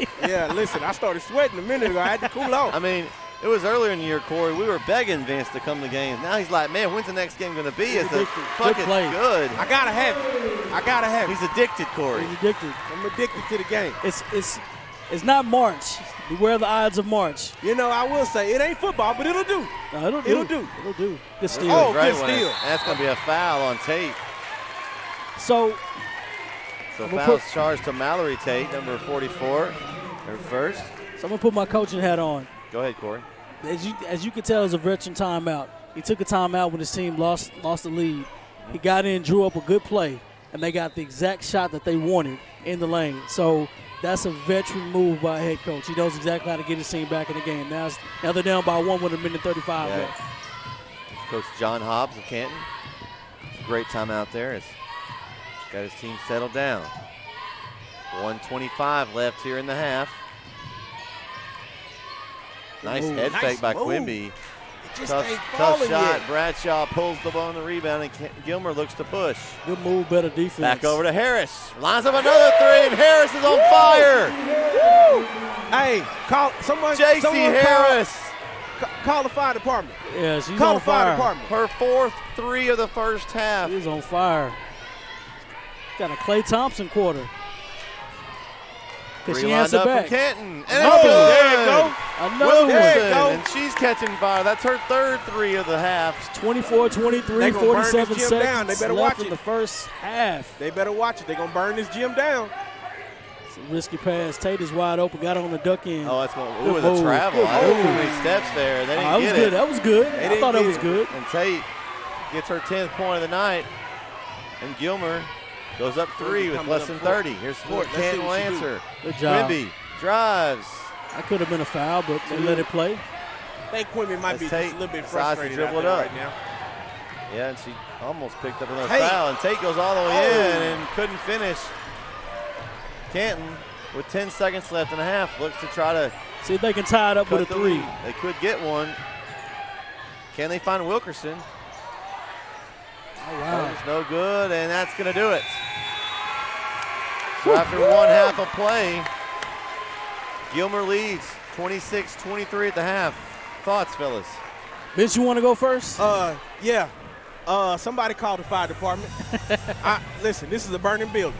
[SPEAKER 3] Listen, I started sweating a minute ago. I had to cool off.
[SPEAKER 1] I mean, it was earlier in the year, Corey. We were begging Vince to come to games. Now he's like, man, when's the next game going to be? It's a fucking
[SPEAKER 2] play.
[SPEAKER 1] good.
[SPEAKER 3] I gotta have it. I gotta have it.
[SPEAKER 1] He's addicted, Corey.
[SPEAKER 2] he's addicted.
[SPEAKER 3] I'm addicted to the game.
[SPEAKER 2] It's not March. Beware the odds of March.
[SPEAKER 3] You know, I will say it ain't football, but it'll do.
[SPEAKER 2] No, it'll do. It'll do. Good steal.
[SPEAKER 3] Oh,
[SPEAKER 1] Great
[SPEAKER 3] good
[SPEAKER 1] one.
[SPEAKER 3] steal.
[SPEAKER 1] That's going to be a foul on Tate.
[SPEAKER 2] So
[SPEAKER 1] So
[SPEAKER 2] We'll
[SPEAKER 1] foul's
[SPEAKER 2] put-
[SPEAKER 1] charged to Mallory Tate, number 44, her first.
[SPEAKER 2] I'm gonna put my coaching hat on.
[SPEAKER 1] Go ahead, Corey.
[SPEAKER 2] As you can tell, it's a veteran timeout. He took a timeout when his team lost the lead. He got in, drew up a good play, and they got the exact shot that they wanted in the lane. So that's a veteran move by a head coach. He knows exactly how to get his team back in the game. Now they're down by 1 with a minute 35
[SPEAKER 1] Yeah.
[SPEAKER 2] left.
[SPEAKER 1] Coach John Hobbs of Canton. Great timeout there. It's got his team settled down. 1:25 left here in the half. Nice
[SPEAKER 2] move.
[SPEAKER 1] head
[SPEAKER 3] Nice
[SPEAKER 1] fake by
[SPEAKER 3] move.
[SPEAKER 1] Quimby.
[SPEAKER 3] It just
[SPEAKER 1] Tough
[SPEAKER 3] ain't
[SPEAKER 1] shot.
[SPEAKER 3] falling yet.
[SPEAKER 1] Bradshaw pulls the ball on the rebound, and Gilmer looks to push.
[SPEAKER 2] Good move, better defense.
[SPEAKER 1] Back over to Harris. Lines up another three, and Harris is on fire.
[SPEAKER 3] Hey, call someone.
[SPEAKER 1] J.C.
[SPEAKER 3] someone
[SPEAKER 1] Harris.
[SPEAKER 3] Call the fire department.
[SPEAKER 2] Yeah, she's
[SPEAKER 3] Call
[SPEAKER 2] on
[SPEAKER 3] the fire
[SPEAKER 2] fire.
[SPEAKER 3] department.
[SPEAKER 1] Her fourth three of the first half.
[SPEAKER 2] She's on fire. Got a Klay Thompson quarter. Because
[SPEAKER 1] Three
[SPEAKER 2] she
[SPEAKER 1] lined
[SPEAKER 2] answered
[SPEAKER 1] up
[SPEAKER 2] back.
[SPEAKER 1] from Canton. And
[SPEAKER 3] Another
[SPEAKER 1] it's
[SPEAKER 3] one.
[SPEAKER 1] good.
[SPEAKER 3] There you go.
[SPEAKER 2] Another
[SPEAKER 3] There you
[SPEAKER 2] one.
[SPEAKER 3] go.
[SPEAKER 1] And she's catching fire. That's her third three of the half.
[SPEAKER 2] 24-23,
[SPEAKER 3] They gonna burn this
[SPEAKER 2] 47
[SPEAKER 3] gym
[SPEAKER 2] seconds
[SPEAKER 3] down. They better
[SPEAKER 2] left
[SPEAKER 3] watch
[SPEAKER 2] in
[SPEAKER 3] it.
[SPEAKER 2] the first half.
[SPEAKER 3] They better watch it. They're going to burn this gym down.
[SPEAKER 2] It's a risky pass. Tate is wide open. Got it on the duck end.
[SPEAKER 1] Oh, that's going.
[SPEAKER 2] Good
[SPEAKER 1] Ooh, with a
[SPEAKER 2] move.
[SPEAKER 1] travel.
[SPEAKER 2] Good
[SPEAKER 1] I didn't
[SPEAKER 2] move.
[SPEAKER 1] too many steps there. They didn't
[SPEAKER 2] that was
[SPEAKER 1] get
[SPEAKER 2] good.
[SPEAKER 1] it.
[SPEAKER 2] That was good. I
[SPEAKER 3] didn't
[SPEAKER 2] thought that
[SPEAKER 3] get
[SPEAKER 2] was
[SPEAKER 3] it.
[SPEAKER 2] good.
[SPEAKER 1] And Tate gets her 10th point of the night. And Gilmer goes up three with
[SPEAKER 3] Coming
[SPEAKER 1] less
[SPEAKER 3] up
[SPEAKER 1] than
[SPEAKER 3] four.
[SPEAKER 1] 30. Here's
[SPEAKER 3] Four.
[SPEAKER 1] what
[SPEAKER 3] Let's see
[SPEAKER 1] Canton will
[SPEAKER 3] what she do.
[SPEAKER 1] answer.
[SPEAKER 2] Good job.
[SPEAKER 1] Quimby drives.
[SPEAKER 2] That could have been a foul, but they let it play.
[SPEAKER 3] I think Quimby might be
[SPEAKER 1] As
[SPEAKER 3] just
[SPEAKER 1] Tate
[SPEAKER 3] a little bit
[SPEAKER 1] decides to
[SPEAKER 3] frustrated
[SPEAKER 1] dribble
[SPEAKER 3] out
[SPEAKER 1] it
[SPEAKER 3] there
[SPEAKER 1] up.
[SPEAKER 3] right now.
[SPEAKER 1] Yeah, and she almost picked up another
[SPEAKER 3] Tate.
[SPEAKER 1] foul. And Tate goes all the way
[SPEAKER 3] Oh.
[SPEAKER 1] in and couldn't finish. Canton, with 10 seconds left and a half, looks to try to
[SPEAKER 2] See if they can tie it up with a
[SPEAKER 1] cut the
[SPEAKER 2] three.
[SPEAKER 1] lead. They could get one. Can they find Wilkerson?
[SPEAKER 2] Oh, wow.
[SPEAKER 1] It's no good, and that's going to do it. So after one half of play, Gilmer leads 26-23 at the half. Thoughts, fellas?
[SPEAKER 2] Vince, you want to go first?
[SPEAKER 3] Yeah. Somebody called the fire department. Listen, this is a burning building.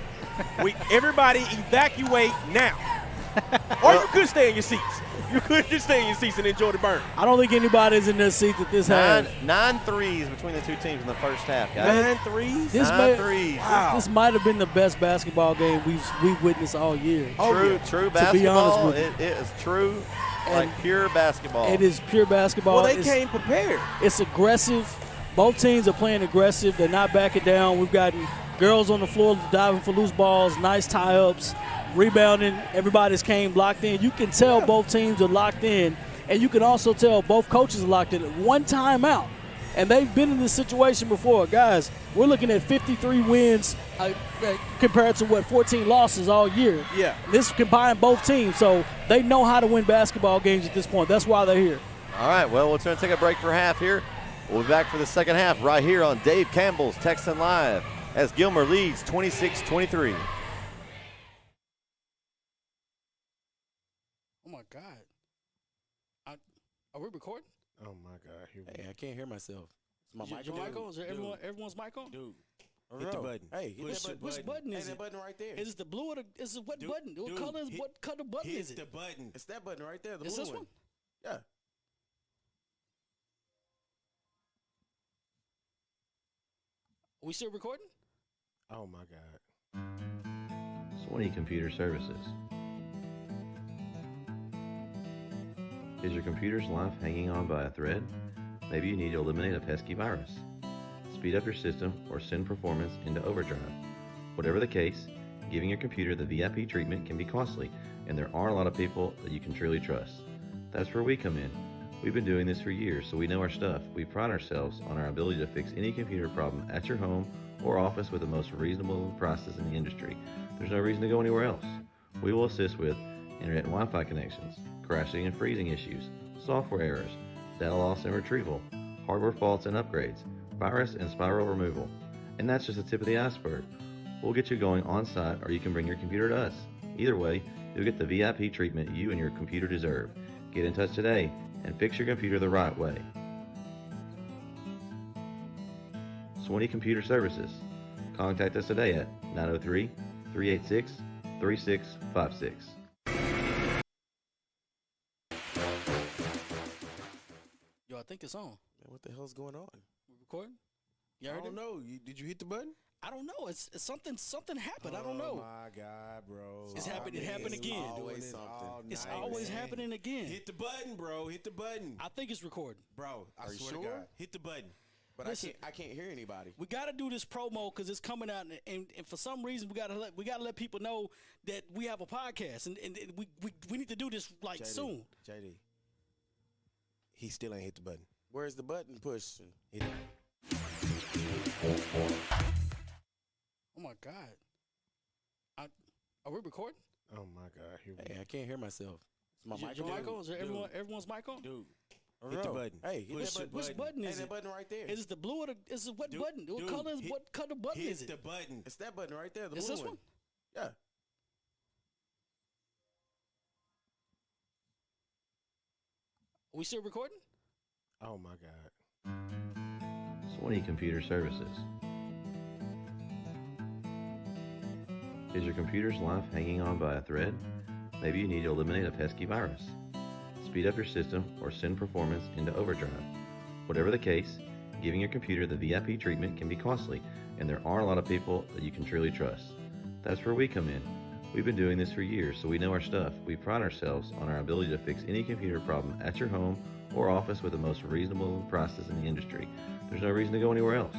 [SPEAKER 3] Everybody evacuate now. Or you could stay in your seats. You could just stay in your seats and enjoy the burn.
[SPEAKER 2] I don't think anybody's in their seats at this half.
[SPEAKER 1] 9 threes between the two teams in the first half, guys.
[SPEAKER 3] 9 threes?
[SPEAKER 1] Nine threes.
[SPEAKER 3] Wow.
[SPEAKER 2] This might have been the best basketball game we've witnessed all year.
[SPEAKER 1] True
[SPEAKER 2] To be honest
[SPEAKER 1] basketball.
[SPEAKER 2] with you.
[SPEAKER 1] It is true, like pure basketball.
[SPEAKER 2] It is pure basketball.
[SPEAKER 3] Well, they came prepared.
[SPEAKER 2] It's aggressive. Both teams are playing aggressive. They're not backing down. We've gotten girls on the floor diving for loose balls, nice tie-ups, rebounding. Everybody's came locked in. You can tell both teams are locked in, and you can also tell both coaches are locked in. One timeout, and they've been in this situation before. Guys, we're looking at 53 wins compared to, 14 losses all year.
[SPEAKER 3] Yeah.
[SPEAKER 2] This combined both teams, so they know how to win basketball games at this point. That's why they're here.
[SPEAKER 1] All right, well, we're going to take a break for half here. We'll be back for the second half right here on Dave Campbell's Texan Live as Gilmer leads 26-23.
[SPEAKER 2] Oh, my God. Are we recording?
[SPEAKER 4] Oh my God! Here we
[SPEAKER 5] Hey, I can't hear myself. Is my mic
[SPEAKER 2] Your
[SPEAKER 5] on?
[SPEAKER 2] mic on? Is there everyone's mic on?
[SPEAKER 4] Dude,
[SPEAKER 5] For
[SPEAKER 4] hit the
[SPEAKER 5] real.
[SPEAKER 4] button.
[SPEAKER 5] Hey, hit
[SPEAKER 4] Push
[SPEAKER 5] that
[SPEAKER 4] the
[SPEAKER 5] button.
[SPEAKER 2] Which button
[SPEAKER 5] Hey,
[SPEAKER 2] is
[SPEAKER 5] that
[SPEAKER 2] it?
[SPEAKER 5] button right there.
[SPEAKER 2] Is it the blue or is it what
[SPEAKER 4] Dude,
[SPEAKER 2] button? What
[SPEAKER 4] dude,
[SPEAKER 2] color is
[SPEAKER 4] hit-
[SPEAKER 2] what color button
[SPEAKER 4] hit
[SPEAKER 2] is it?
[SPEAKER 4] the button.
[SPEAKER 5] It's that button right there. The
[SPEAKER 2] Is
[SPEAKER 5] blue
[SPEAKER 2] this one?
[SPEAKER 5] Yeah.
[SPEAKER 2] Are we still recording?
[SPEAKER 4] Oh my God!
[SPEAKER 6] Swanee Computer Services. Is your computer's life hanging on by a thread? Maybe you need to eliminate a pesky virus, speed up your system, or send performance into overdrive. Whatever the case, giving your computer the VIP treatment can be costly, and there aren't a lot of people that you can truly trust. That's where we come in. We've been doing this for years, so we know our stuff. We pride ourselves on our ability to fix any computer problem at your home or office with the most reasonable prices in the industry. There's no reason to go anywhere else. We will assist with internet and Wi-Fi connections, crashing and freezing issues, software errors, data loss and retrieval, hardware faults and upgrades, virus and spiral removal. And that's just the tip of the iceberg. We'll get you going on site, or you can bring your computer to us. Either way, you'll get the VIP treatment you and your computer deserve. Get in touch today and fix your computer the right way. Swanee Computer Services. Contact us today at 903-386-3656.
[SPEAKER 2] Yo, I think it's on.
[SPEAKER 5] Man, what the hell's going on?
[SPEAKER 2] We recording? You
[SPEAKER 4] I
[SPEAKER 2] heard
[SPEAKER 4] don't
[SPEAKER 2] it?
[SPEAKER 4] know. Did you hit the button?
[SPEAKER 2] I don't know. It's something happened. I don't
[SPEAKER 4] Oh
[SPEAKER 2] know.
[SPEAKER 4] my God, bro!
[SPEAKER 2] It's happened- it happened
[SPEAKER 4] It's
[SPEAKER 2] again.
[SPEAKER 4] always
[SPEAKER 5] Doing
[SPEAKER 4] something.
[SPEAKER 5] something.
[SPEAKER 2] It's
[SPEAKER 4] night,
[SPEAKER 2] always
[SPEAKER 4] man.
[SPEAKER 2] happening again.
[SPEAKER 4] Hit the button, bro. Hit the button,
[SPEAKER 2] I think it's recording.
[SPEAKER 4] bro. I
[SPEAKER 5] Are you
[SPEAKER 4] swear
[SPEAKER 5] sure?
[SPEAKER 4] to God, hit the button.
[SPEAKER 5] But
[SPEAKER 2] Listen.
[SPEAKER 5] I can't hear anybody.
[SPEAKER 2] We got to do this promo because it's coming out, and for some reason we got to let people know that we have a podcast, and we need to do this like
[SPEAKER 4] JD,
[SPEAKER 2] soon.
[SPEAKER 4] JD, he still ain't hit the button.
[SPEAKER 5] Where's the button push?
[SPEAKER 4] Hit it.
[SPEAKER 2] Oh my God. Are we recording?
[SPEAKER 4] Oh my God! Here we
[SPEAKER 5] Hey,
[SPEAKER 4] go.
[SPEAKER 5] I can't hear myself. Is my mic
[SPEAKER 2] Your
[SPEAKER 5] on?
[SPEAKER 2] mic on? Is there
[SPEAKER 4] Dude.
[SPEAKER 2] everyone's mic on?
[SPEAKER 4] Dude,
[SPEAKER 5] For
[SPEAKER 4] hit the
[SPEAKER 5] real.
[SPEAKER 4] button.
[SPEAKER 5] Hey, hit
[SPEAKER 4] Push
[SPEAKER 5] that
[SPEAKER 4] the
[SPEAKER 5] button.
[SPEAKER 2] Which button
[SPEAKER 5] Hey,
[SPEAKER 2] is
[SPEAKER 5] that
[SPEAKER 2] it?
[SPEAKER 5] button right there.
[SPEAKER 2] Is it the blue or is it what
[SPEAKER 4] Dude,
[SPEAKER 2] button? What
[SPEAKER 4] dude,
[SPEAKER 2] color is
[SPEAKER 4] hit-
[SPEAKER 2] what color button
[SPEAKER 4] hit
[SPEAKER 2] is it?
[SPEAKER 4] the button.
[SPEAKER 5] It's that button right there. The
[SPEAKER 2] Is
[SPEAKER 5] blue
[SPEAKER 2] this one?
[SPEAKER 5] Yeah.
[SPEAKER 2] Are we still recording?
[SPEAKER 4] Oh my God!
[SPEAKER 6] Swanee Computer Services. Is your computer's life hanging on by a thread? Maybe you need to eliminate a pesky virus, speed up your system, or send performance into overdrive. Whatever the case, giving your computer the VIP treatment can be costly, and there aren't a lot of people that you can truly trust. That's where we come in. We've been doing this for years, so we know our stuff. We pride ourselves on our ability to fix any computer problem at your home or office with the most reasonable prices in the industry. There's no reason to go anywhere else.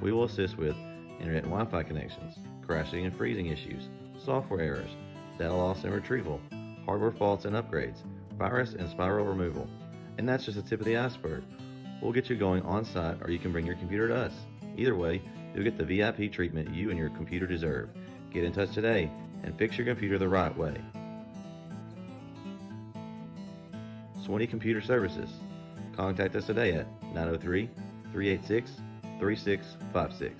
[SPEAKER 6] We will assist with internet and Wi-Fi connections, crashing and freezing issues, software errors, data loss and retrieval, hardware faults and upgrades, virus and spiral removal. And that's just the tip of the iceberg. We'll get you going on site, or you can bring your computer to us. Either way, you'll get the VIP treatment you and your computer deserve. Get in touch today and fix your computer the right way. Swanee Computer Services. Contact us today at 903-386-3656.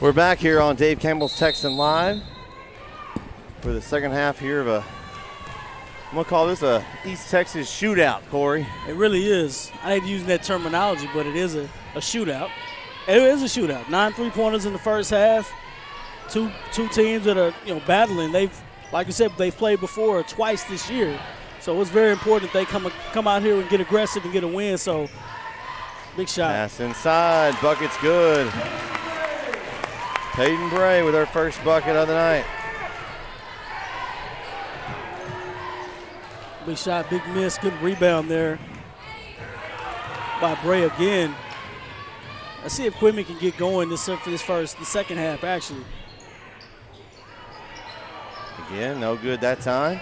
[SPEAKER 1] We're back here on Dave Campbell's Texan Live for the second half here of I'm going to call this a East Texas shootout, Corey.
[SPEAKER 2] It really is. I hate using that terminology, but it is a shootout. It is a shootout. 9 3-pointers in the first half. Two teams that are battling. They've, like you said, they've played before twice this year. So it's very important they come out here and get aggressive and get a win. So big shot.
[SPEAKER 1] Pass inside. Bucket's good. Peyton Bray with her first bucket of the night.
[SPEAKER 2] Big shot, big miss, good rebound there by Bray again. Let's see if Quimby can get going the second half, actually.
[SPEAKER 1] Again, no good that time.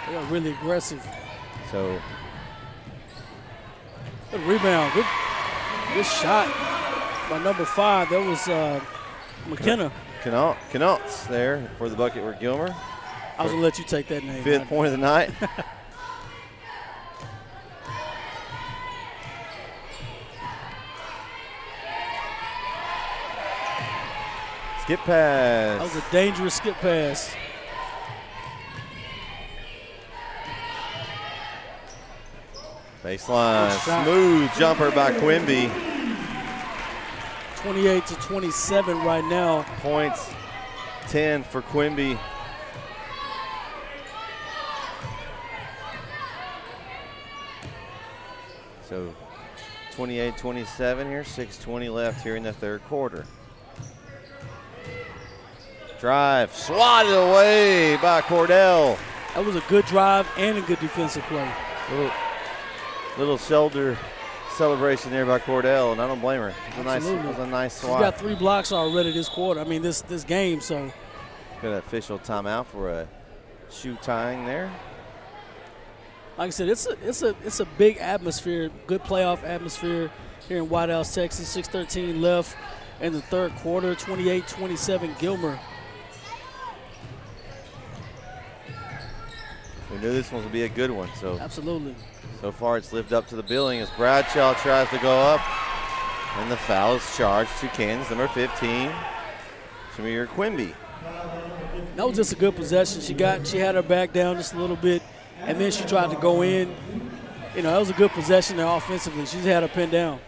[SPEAKER 2] They are really aggressive.
[SPEAKER 1] So
[SPEAKER 2] good rebound, good shot by number 5. That was McKenna.
[SPEAKER 1] Knotts there for the bucket for Gilmer.
[SPEAKER 2] I was going to let you take that name.
[SPEAKER 1] 5th point of the night. Skip pass.
[SPEAKER 2] That was a dangerous skip pass.
[SPEAKER 1] Baseline, smooth jumper by Quimby.
[SPEAKER 2] 28-27 right now.
[SPEAKER 1] Points, 10 for Quimby. So 28-27 here, 6:20 left here in the third quarter. Drive, swatted away by Cordell.
[SPEAKER 2] That was a good drive and a good defensive play.
[SPEAKER 1] Little shoulder celebration there by Cordell, and I don't blame her. It was a nice swat.
[SPEAKER 2] She's got 3 blocks already this quarter. I mean, this game. So
[SPEAKER 1] got an official timeout for a shoe tying there.
[SPEAKER 2] Like I said, it's a big atmosphere, good playoff atmosphere here in White House, Texas. 6:13 left in the third quarter. 28-27 Gilmer.
[SPEAKER 1] We knew this one would be a good one. So
[SPEAKER 2] absolutely.
[SPEAKER 1] So far, it's lived up to the billing as Bradshaw tries to go up, and the foul is charged to Kansas number 15, Shamir Quimby.
[SPEAKER 2] That was just a good possession. She had her back down just a little bit, and then she tried to go in. That was a good possession there offensively. She's had her pinned down.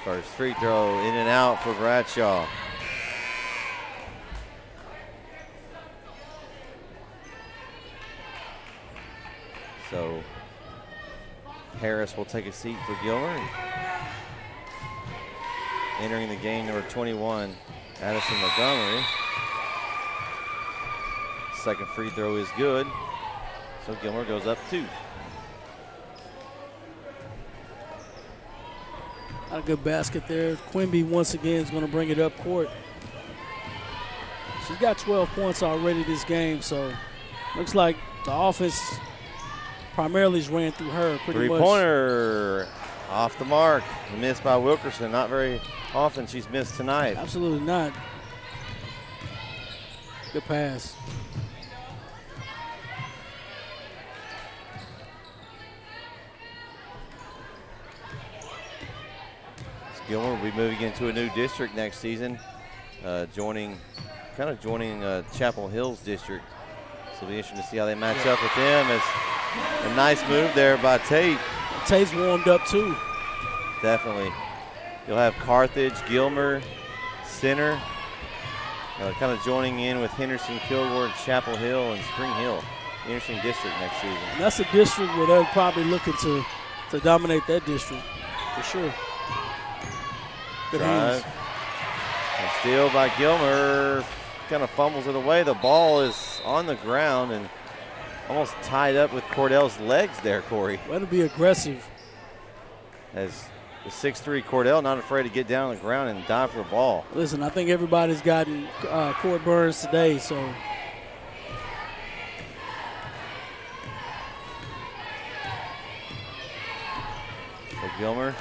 [SPEAKER 1] First free throw in and out for Bradshaw. So Harris will take a seat for Gilmer. Entering the game, number 21, Addison Montgomery. Second free throw is good. So Gilmer goes up 2.
[SPEAKER 2] Not a good basket there. Quimby once again is going to bring it up court. She's got 12 points already this game, so looks like the offense primarily is ran through her pretty much.
[SPEAKER 1] 3-pointer off the mark. Missed by Wilkerson. Not very often she's missed tonight.
[SPEAKER 2] Absolutely not. Good pass.
[SPEAKER 1] Gilmer will be moving into a new district next season, joining Chapel Hill's district. So it'll be interesting to see how they match up with them. It's a nice move there by Tate.
[SPEAKER 2] Tate's warmed up too.
[SPEAKER 1] Definitely. You'll have Carthage, Gilmer, Center, kind of joining in with Henderson, Kilgore, Chapel Hill, and Spring Hill. Interesting district next season.
[SPEAKER 2] That's a district where they're probably looking to dominate that district for sure. Good
[SPEAKER 1] Drive.
[SPEAKER 2] hands.
[SPEAKER 1] And steal by Gilmer. Kind of fumbles it away. The ball is on the ground and almost tied up with Cordell's legs there, Corey.
[SPEAKER 2] Way to be aggressive.
[SPEAKER 1] As the 6'3 Cordell not afraid to get down on the ground and dive for a ball.
[SPEAKER 2] Listen, I think everybody's gotten court burns today, so.
[SPEAKER 1] So Gilmer,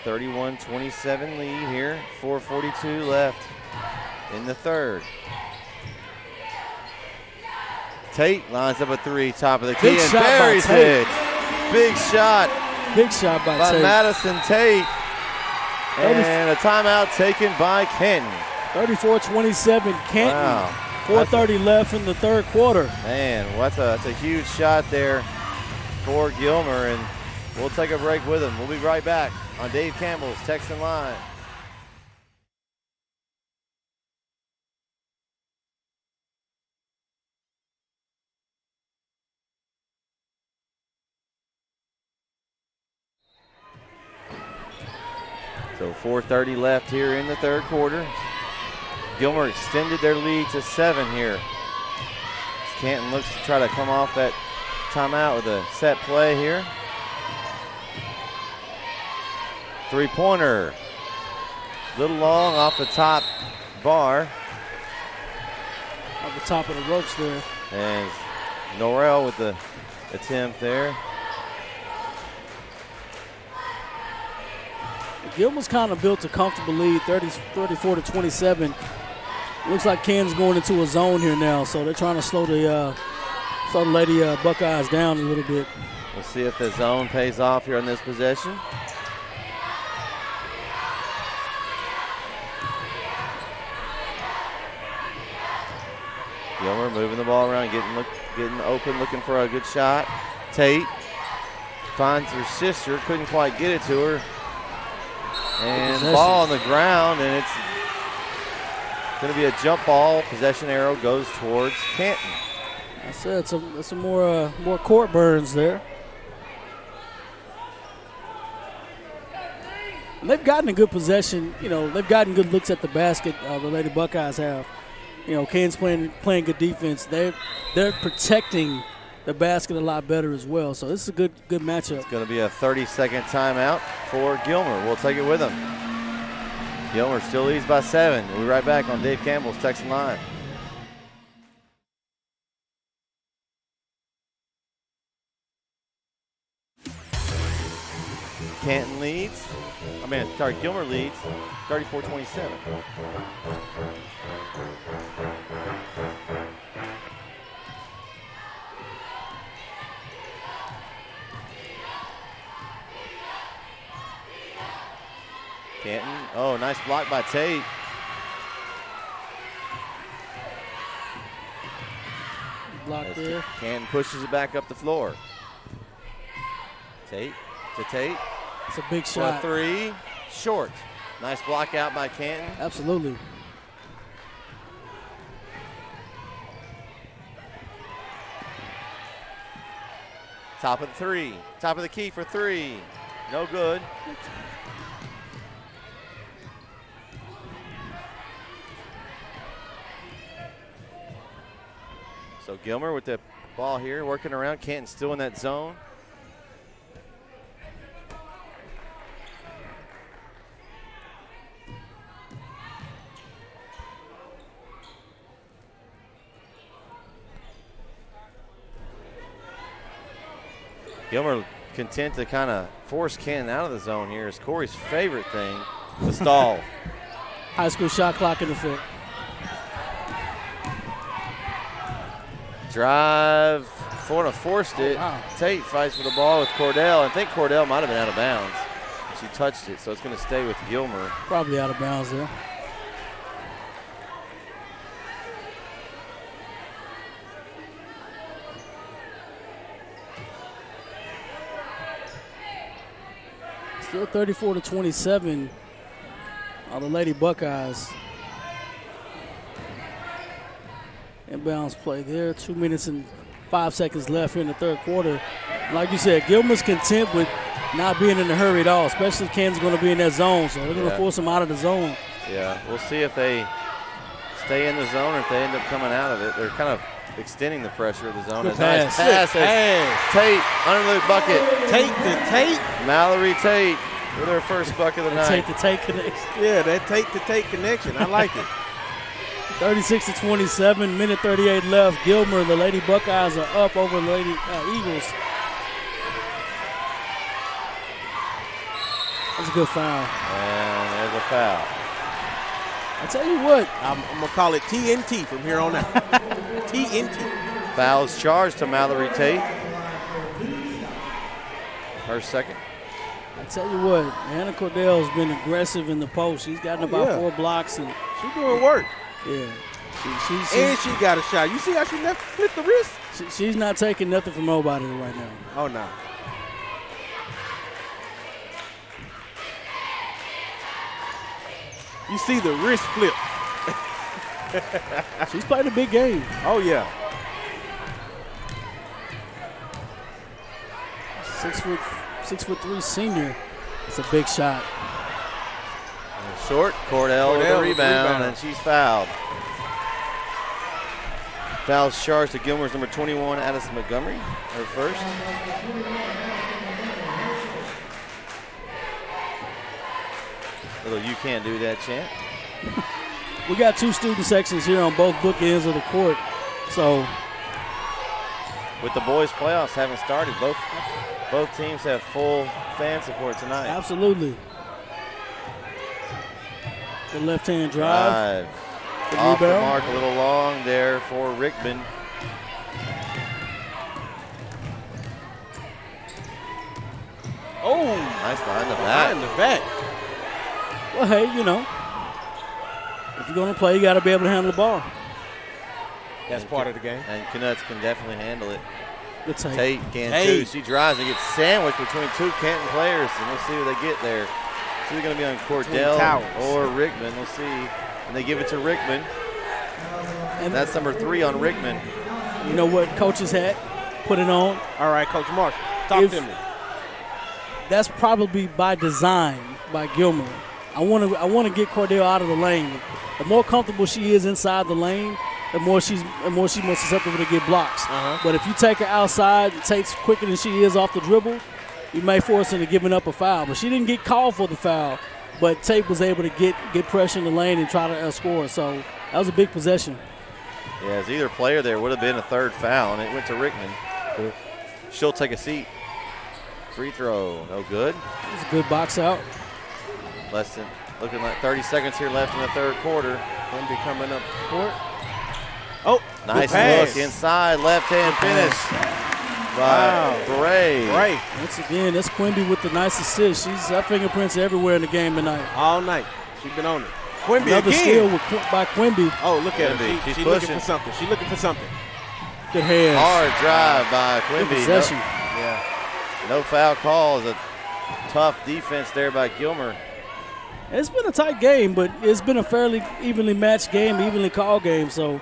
[SPEAKER 1] 31-27 lead here. 4:42 left in the third. Tate lines up a 3, top of the key, and buries it. Big shot
[SPEAKER 2] Big shot by
[SPEAKER 1] by
[SPEAKER 2] Tate.
[SPEAKER 1] Madison Tate. And a timeout taken by Canton.
[SPEAKER 2] 34-27 Canton.
[SPEAKER 1] Wow.
[SPEAKER 2] 4:30 left in the third quarter.
[SPEAKER 1] Man, that's a huge shot there for Gilmer, and we'll take a break with him. We'll be right back on Dave Campbell's Texan Line. So 4:30 left here in the third quarter. Gilmer extended their lead to 7 here. Canton looks to try to come off that timeout with a set play here. Three-pointer. Little long off the top bar.
[SPEAKER 2] Off the top of the ropes there.
[SPEAKER 1] And Norrell with the attempt there.
[SPEAKER 2] Gilmer's kind of built a comfortable lead, 34-27. Looks like Canton's going into a zone here now, so they're trying to slow the Lady Buckeyes down a little bit.
[SPEAKER 1] We'll see if the zone pays off here on this possession. Gilmer moving the ball around, getting open, looking for a good shot. Tate finds her sister, couldn't quite get it to her. And ball on the ground, and it's going to be a jump ball. Possession arrow goes towards Canton.
[SPEAKER 2] I said some more court burns there. And they've gotten a good possession. You know, they've gotten good looks at the basket. The Lady Buckeyes have. You know, Canton's playing good defense. They're protecting the basket a lot better as well. So this is a good matchup.
[SPEAKER 1] It's going to be a 30-second timeout for Gilmer. We'll take it with him. Gilmer still leads by 7. We'll be right back on Dave Campbell's Texan Line. Canton leads. Gilmer leads 34-27. Canton, oh, nice block by Tate.
[SPEAKER 2] Block there.
[SPEAKER 1] Canton pushes it back up the floor. Tate to Tate.
[SPEAKER 2] It's a big
[SPEAKER 1] For
[SPEAKER 2] shot.
[SPEAKER 1] a 3, short. Nice block out by Canton.
[SPEAKER 2] Absolutely.
[SPEAKER 1] Top of the 3. Top of the key for 3. No good. So Gilmer with the ball here, working around. Canton still in that zone. Gilmer content to kind of force Canton out of the zone here. Is Corey's favorite thing, the stall.
[SPEAKER 2] High school shot clock in effect.
[SPEAKER 1] Drive, Florida forced it.
[SPEAKER 2] Wow.
[SPEAKER 1] Tate fights for the ball with Cordell. I think Cordell might have been out of bounds. She touched it, so it's going to stay with Gilmer.
[SPEAKER 2] Probably out of bounds there. Still 34-27 on the Lady Buckeyes. Inbounds play there. 2 minutes and 5 seconds left here in the third quarter. Like you said, Gilmer's content with not being in a hurry at all, especially if Canton's going to be in that zone. So they're going to force them out of the zone.
[SPEAKER 1] Yeah, we'll see if they stay in the zone or if they end up coming out of it. They're kind of extending the pressure of the zone.
[SPEAKER 2] Good
[SPEAKER 1] Nice
[SPEAKER 2] pass.
[SPEAKER 1] pass. Tate under the bucket.
[SPEAKER 3] Tate to Tate.
[SPEAKER 1] Mallory Tate with her first bucket of the night.
[SPEAKER 2] Take the take connection.
[SPEAKER 3] Yeah, that Tate to Tate connection. I like it.
[SPEAKER 2] 36-27, minute 38 left. Gilmer, the Lady Buckeyes are up over the Lady Eagles. That's a good foul.
[SPEAKER 1] And there's a foul.
[SPEAKER 2] I tell you what,
[SPEAKER 3] I'm going to call it TNT from here on out. TNT.
[SPEAKER 1] Fouls charged to Mallory Tate. Her second.
[SPEAKER 2] I tell you what, Hannah Cordell's been aggressive in the post. She's gotten about 4 blocks. And
[SPEAKER 3] She's doing work.
[SPEAKER 2] yeah,
[SPEAKER 3] And she got a shot. You see how she flipped the wrist?
[SPEAKER 2] she's not taking nothing from nobody right now.
[SPEAKER 3] Oh, no. You see the wrist flip.
[SPEAKER 2] She's played a big game.
[SPEAKER 3] Oh, yeah.
[SPEAKER 2] 6'3" senior. It's a big shot.
[SPEAKER 1] Short, Cordell with the rebound, and she's fouled. Foul's charged to Gilmer's number 21, Addison Montgomery, her first. Little you can't do that chant.
[SPEAKER 2] We got 2 student sections here on both bookends of the court. So
[SPEAKER 1] with the boys' playoffs having started, both teams have full fan support tonight.
[SPEAKER 2] absolutely. The left-hand drive. The
[SPEAKER 1] Off the
[SPEAKER 2] rebound.
[SPEAKER 1] mark, a little long there for Rickman.
[SPEAKER 3] Oh,
[SPEAKER 1] Nice behind the
[SPEAKER 3] behind
[SPEAKER 1] back.
[SPEAKER 3] the back.
[SPEAKER 2] Well, hey, you know, if you're going to play, you got to be able to handle the ball.
[SPEAKER 3] That's part of the game.
[SPEAKER 1] And Canucks can definitely handle it.
[SPEAKER 2] Good take.
[SPEAKER 1] Tate can
[SPEAKER 3] Tate.
[SPEAKER 1] too. She drives and gets sandwiched between 2 Canton players, and we'll see who they get there. It's either going to be on Cordell
[SPEAKER 3] towers.
[SPEAKER 1] or Rickman. We'll see. And they give it to Rickman. And that's number 3 on Rickman.
[SPEAKER 2] You know what coach's hat? Put it on.
[SPEAKER 3] All right, Coach Mark, talk to me.
[SPEAKER 2] That's probably by design by Gilmer. I want to get Cordell out of the lane. The more comfortable she is inside the lane, the more she's more susceptible to get blocks. But if you take her outside, Tate's quicker than she is off the dribble, you may force her into giving up a foul. But she didn't get called for the foul. But Tate was able to get pressure in the lane and try to score. So that was a big possession.
[SPEAKER 1] Yeah, as either player there would have been a 3rd foul, and it went to Rickman. She'll take a seat. Free throw, no good.
[SPEAKER 2] It was a good box out.
[SPEAKER 1] Looking like 30 seconds here left in the 3rd quarter.
[SPEAKER 3] Wendy coming up court. Oh,
[SPEAKER 1] Nice
[SPEAKER 3] good pass.
[SPEAKER 1] look inside, left-hand finish by Bray.
[SPEAKER 3] Right.
[SPEAKER 2] Once again, that's Quimby with the nice assist. Her fingerprints everywhere in the game tonight.
[SPEAKER 3] All night. She's been on it. Quimby
[SPEAKER 2] Another
[SPEAKER 3] again.
[SPEAKER 2] steal by Quimby.
[SPEAKER 3] Oh, look at her.
[SPEAKER 1] Quimby,
[SPEAKER 3] She's
[SPEAKER 1] she's
[SPEAKER 3] looking
[SPEAKER 1] pushing.
[SPEAKER 3] for something. She's looking for something.
[SPEAKER 2] Good hands.
[SPEAKER 1] Hard drive by
[SPEAKER 2] Good
[SPEAKER 1] Quimby.
[SPEAKER 2] possession.
[SPEAKER 1] No foul call. Is a tough defense there by Gilmer.
[SPEAKER 2] It's been a tight game, but it's been a fairly evenly matched game, evenly called game. So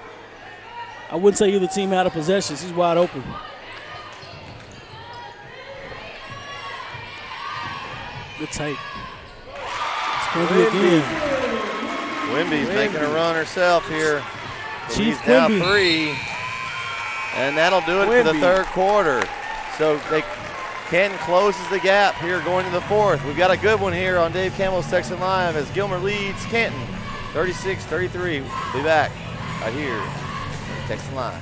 [SPEAKER 2] I wouldn't say either team had a possession. She's wide open. Good take. It's Quimby again.
[SPEAKER 1] Quimby's making a run herself here.
[SPEAKER 2] Chief
[SPEAKER 1] She's down
[SPEAKER 2] Quimby.
[SPEAKER 1] 3. And that'll do it for the
[SPEAKER 3] Quimby.
[SPEAKER 1] 3rd quarter. So Canton closes the gap here going to the 4th. We've got a good one here on Dave Campbell's Texan Live as Gilmer leads Canton 36-33. We'll be back right here on Texan Live.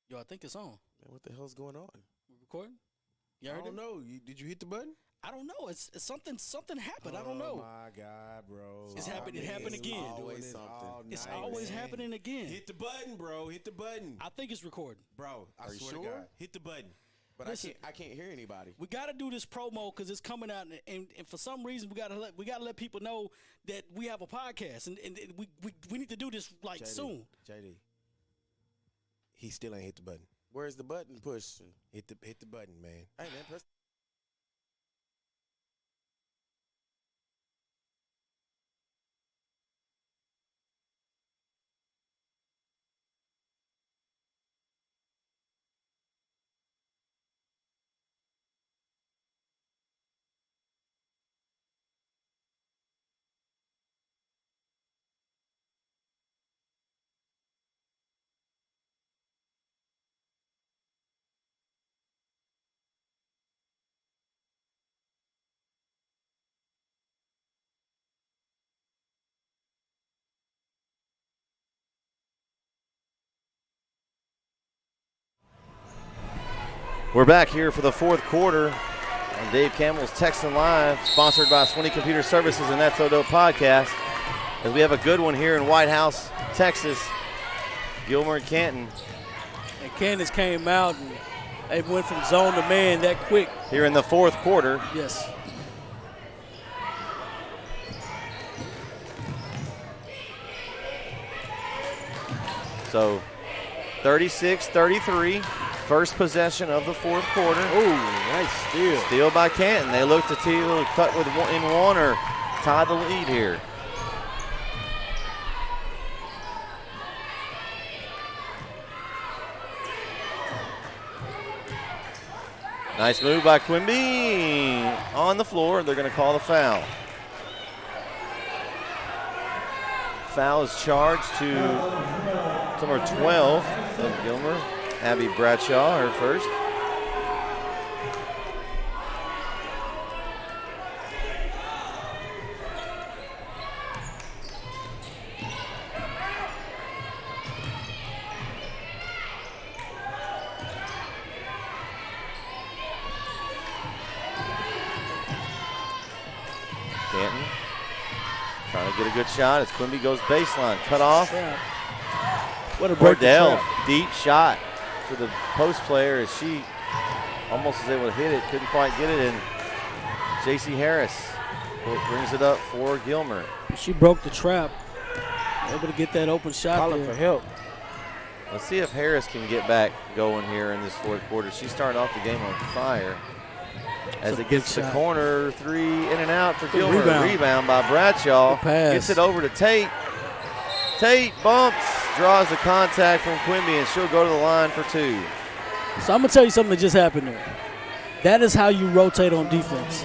[SPEAKER 2] Yo, I think it's on.
[SPEAKER 5] Man, what the hell's going on?
[SPEAKER 2] We recording? You
[SPEAKER 5] I
[SPEAKER 2] heard
[SPEAKER 5] don't
[SPEAKER 2] it?
[SPEAKER 5] know. Did you hit the button?
[SPEAKER 2] I don't know. It's something happened. I don't know.
[SPEAKER 4] Oh my God, bro!
[SPEAKER 2] It's happened- it happened again.
[SPEAKER 5] Always something.
[SPEAKER 2] It's
[SPEAKER 4] night,
[SPEAKER 2] always
[SPEAKER 4] man.
[SPEAKER 2] happening again.
[SPEAKER 4] Hit the button, bro. Hit the button,
[SPEAKER 2] I think it's recording.
[SPEAKER 4] bro. I
[SPEAKER 5] Are you
[SPEAKER 4] swear
[SPEAKER 5] sure?
[SPEAKER 4] to God, hit the button.
[SPEAKER 5] But
[SPEAKER 2] Listen.
[SPEAKER 5] I can't hear anybody.
[SPEAKER 2] We got to do this promo because it's coming out, and for some reason we got to let people know that we have a podcast, and we need to do this like soon.
[SPEAKER 4] JD, he still ain't hit the button.
[SPEAKER 5] Where's the button push?
[SPEAKER 4] Hit the button, man.
[SPEAKER 5] Hey man, press.
[SPEAKER 1] We're back here for the 4th quarter on Dave Campbell's Texan Live, sponsored by Swinney Computer Services and That's So Dope podcast. as we have a good one here in White House, Texas. Gilmer and Canton.
[SPEAKER 2] And Candace came out and they went from zone to man that quick.
[SPEAKER 1] Here in the fourth quarter.
[SPEAKER 2] Yes.
[SPEAKER 1] So 36-33, first possession of the fourth quarter.
[SPEAKER 3] Oh, nice steal.
[SPEAKER 1] Steal by Canton. They look to cut with in one or tie the lead here. Nice move by Quimby on the floor. They're going to call the foul. Foul is charged to number 12 of Gilmer, Abby Bradshaw, her first. Canton trying to get a good shot as Quimby goes baseline. Cut off.
[SPEAKER 2] What a break.
[SPEAKER 1] Cordell, deep shot for the post player as she almost was able to hit it. Couldn't quite get it. And J.C. Harris brings it up for Gilmer.
[SPEAKER 2] She broke the trap. Able to get that open shot
[SPEAKER 3] Calling
[SPEAKER 2] there.
[SPEAKER 3] for help.
[SPEAKER 1] Let's see if Harris can get back going here in this fourth quarter. She's starting off the game on fire. As it gets the corner three in and out for Gilmer. Rebound by Bradshaw. Gets it over to Tate. Tate bumps, draws the contact from Quimby, and she'll go to the line for two.
[SPEAKER 2] So I'm going to tell you something that just happened there. That is how you rotate on defense.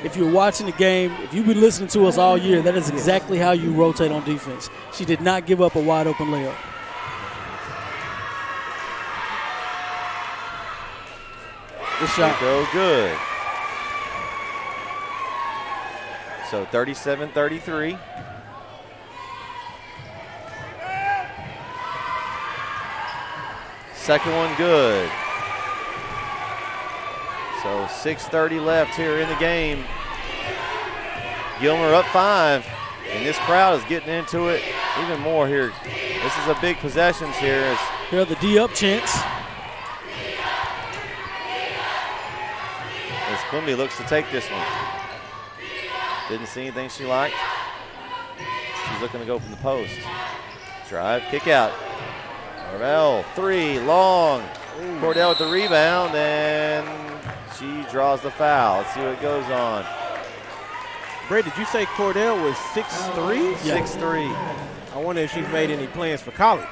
[SPEAKER 2] If you're watching the game, if you've been listening to us all year, that is exactly how you rotate on defense. She did not give up a wide open layup.
[SPEAKER 1] Good shot. Go good. So 37-33. Second one good. So 6:30 left here in the game. Gilmer up 5, and this crowd is getting into it even more here. This is a big possessions here.
[SPEAKER 2] Here are the D-up chants.
[SPEAKER 1] As Quimby looks to take this one. Didn't see anything she liked. She's looking to go from the post. Drive, kick out. Cordell, 3, long. Cordell with the rebound, and she draws the foul. Let's see what goes on.
[SPEAKER 3] Brett, did you say Cordell was 6'3"?
[SPEAKER 1] Yeah. 6'3".
[SPEAKER 3] I wonder if she's made any plans for college.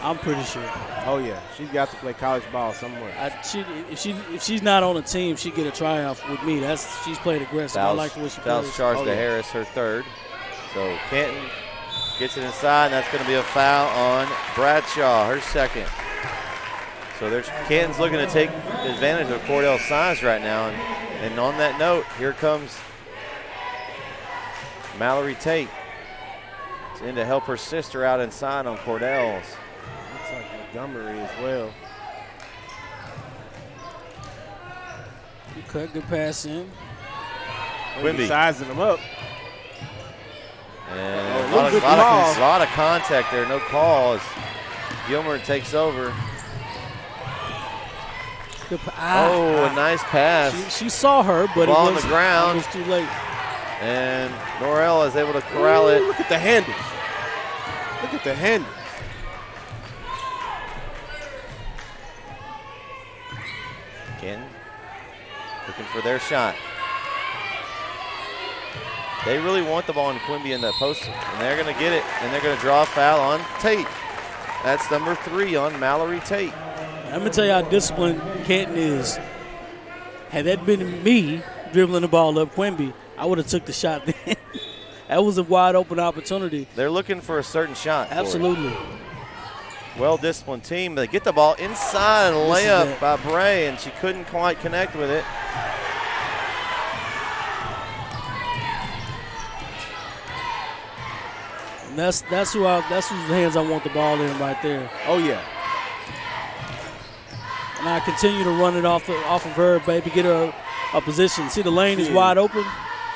[SPEAKER 2] I'm pretty sure.
[SPEAKER 3] Oh, yeah. She's got to play college ball somewhere.
[SPEAKER 2] If she's not on the team, she'd get a tryout with me. She's played aggressive. I like the way she plays.
[SPEAKER 1] Foul's charged to Harris, her third. So Canton gets it inside, and that's going to be a foul on Bradshaw, her second. So Canton's looking to take advantage of Cordell's size right now. And on that note, here comes Mallory Tate. It's in to help her sister out inside on Cordell's.
[SPEAKER 3] Looks like Montgomery as well.
[SPEAKER 2] Good pass in.
[SPEAKER 1] Quimby
[SPEAKER 3] sizing them up.
[SPEAKER 1] And a lot of contact there. No call as Gilmer takes over. A nice pass.
[SPEAKER 2] She saw her, but
[SPEAKER 1] ball
[SPEAKER 2] it
[SPEAKER 1] on the ground.
[SPEAKER 2] It was too late.
[SPEAKER 1] And Norell is able to corral it.
[SPEAKER 3] Look at the handles. Look at the handles.
[SPEAKER 1] Ken looking for their shot. They really want the ball in Quimby in that post, and they're going to get it, and they're going to draw a foul on Tate. That's number 3 on Mallory Tate.
[SPEAKER 2] I'm going to tell you how disciplined Canton is. Had that been me dribbling the ball up Quimby, I would have took the shot then. That was a wide open opportunity.
[SPEAKER 1] They're looking for a certain shot.
[SPEAKER 2] Absolutely.
[SPEAKER 1] Well-disciplined team. They get the ball inside and layup by Bray, and she couldn't quite connect with it.
[SPEAKER 2] And that's whose hands I want the ball in right there.
[SPEAKER 3] Oh yeah.
[SPEAKER 2] And I continue to run it off of her, baby. Get her a position. See the lane is wide open.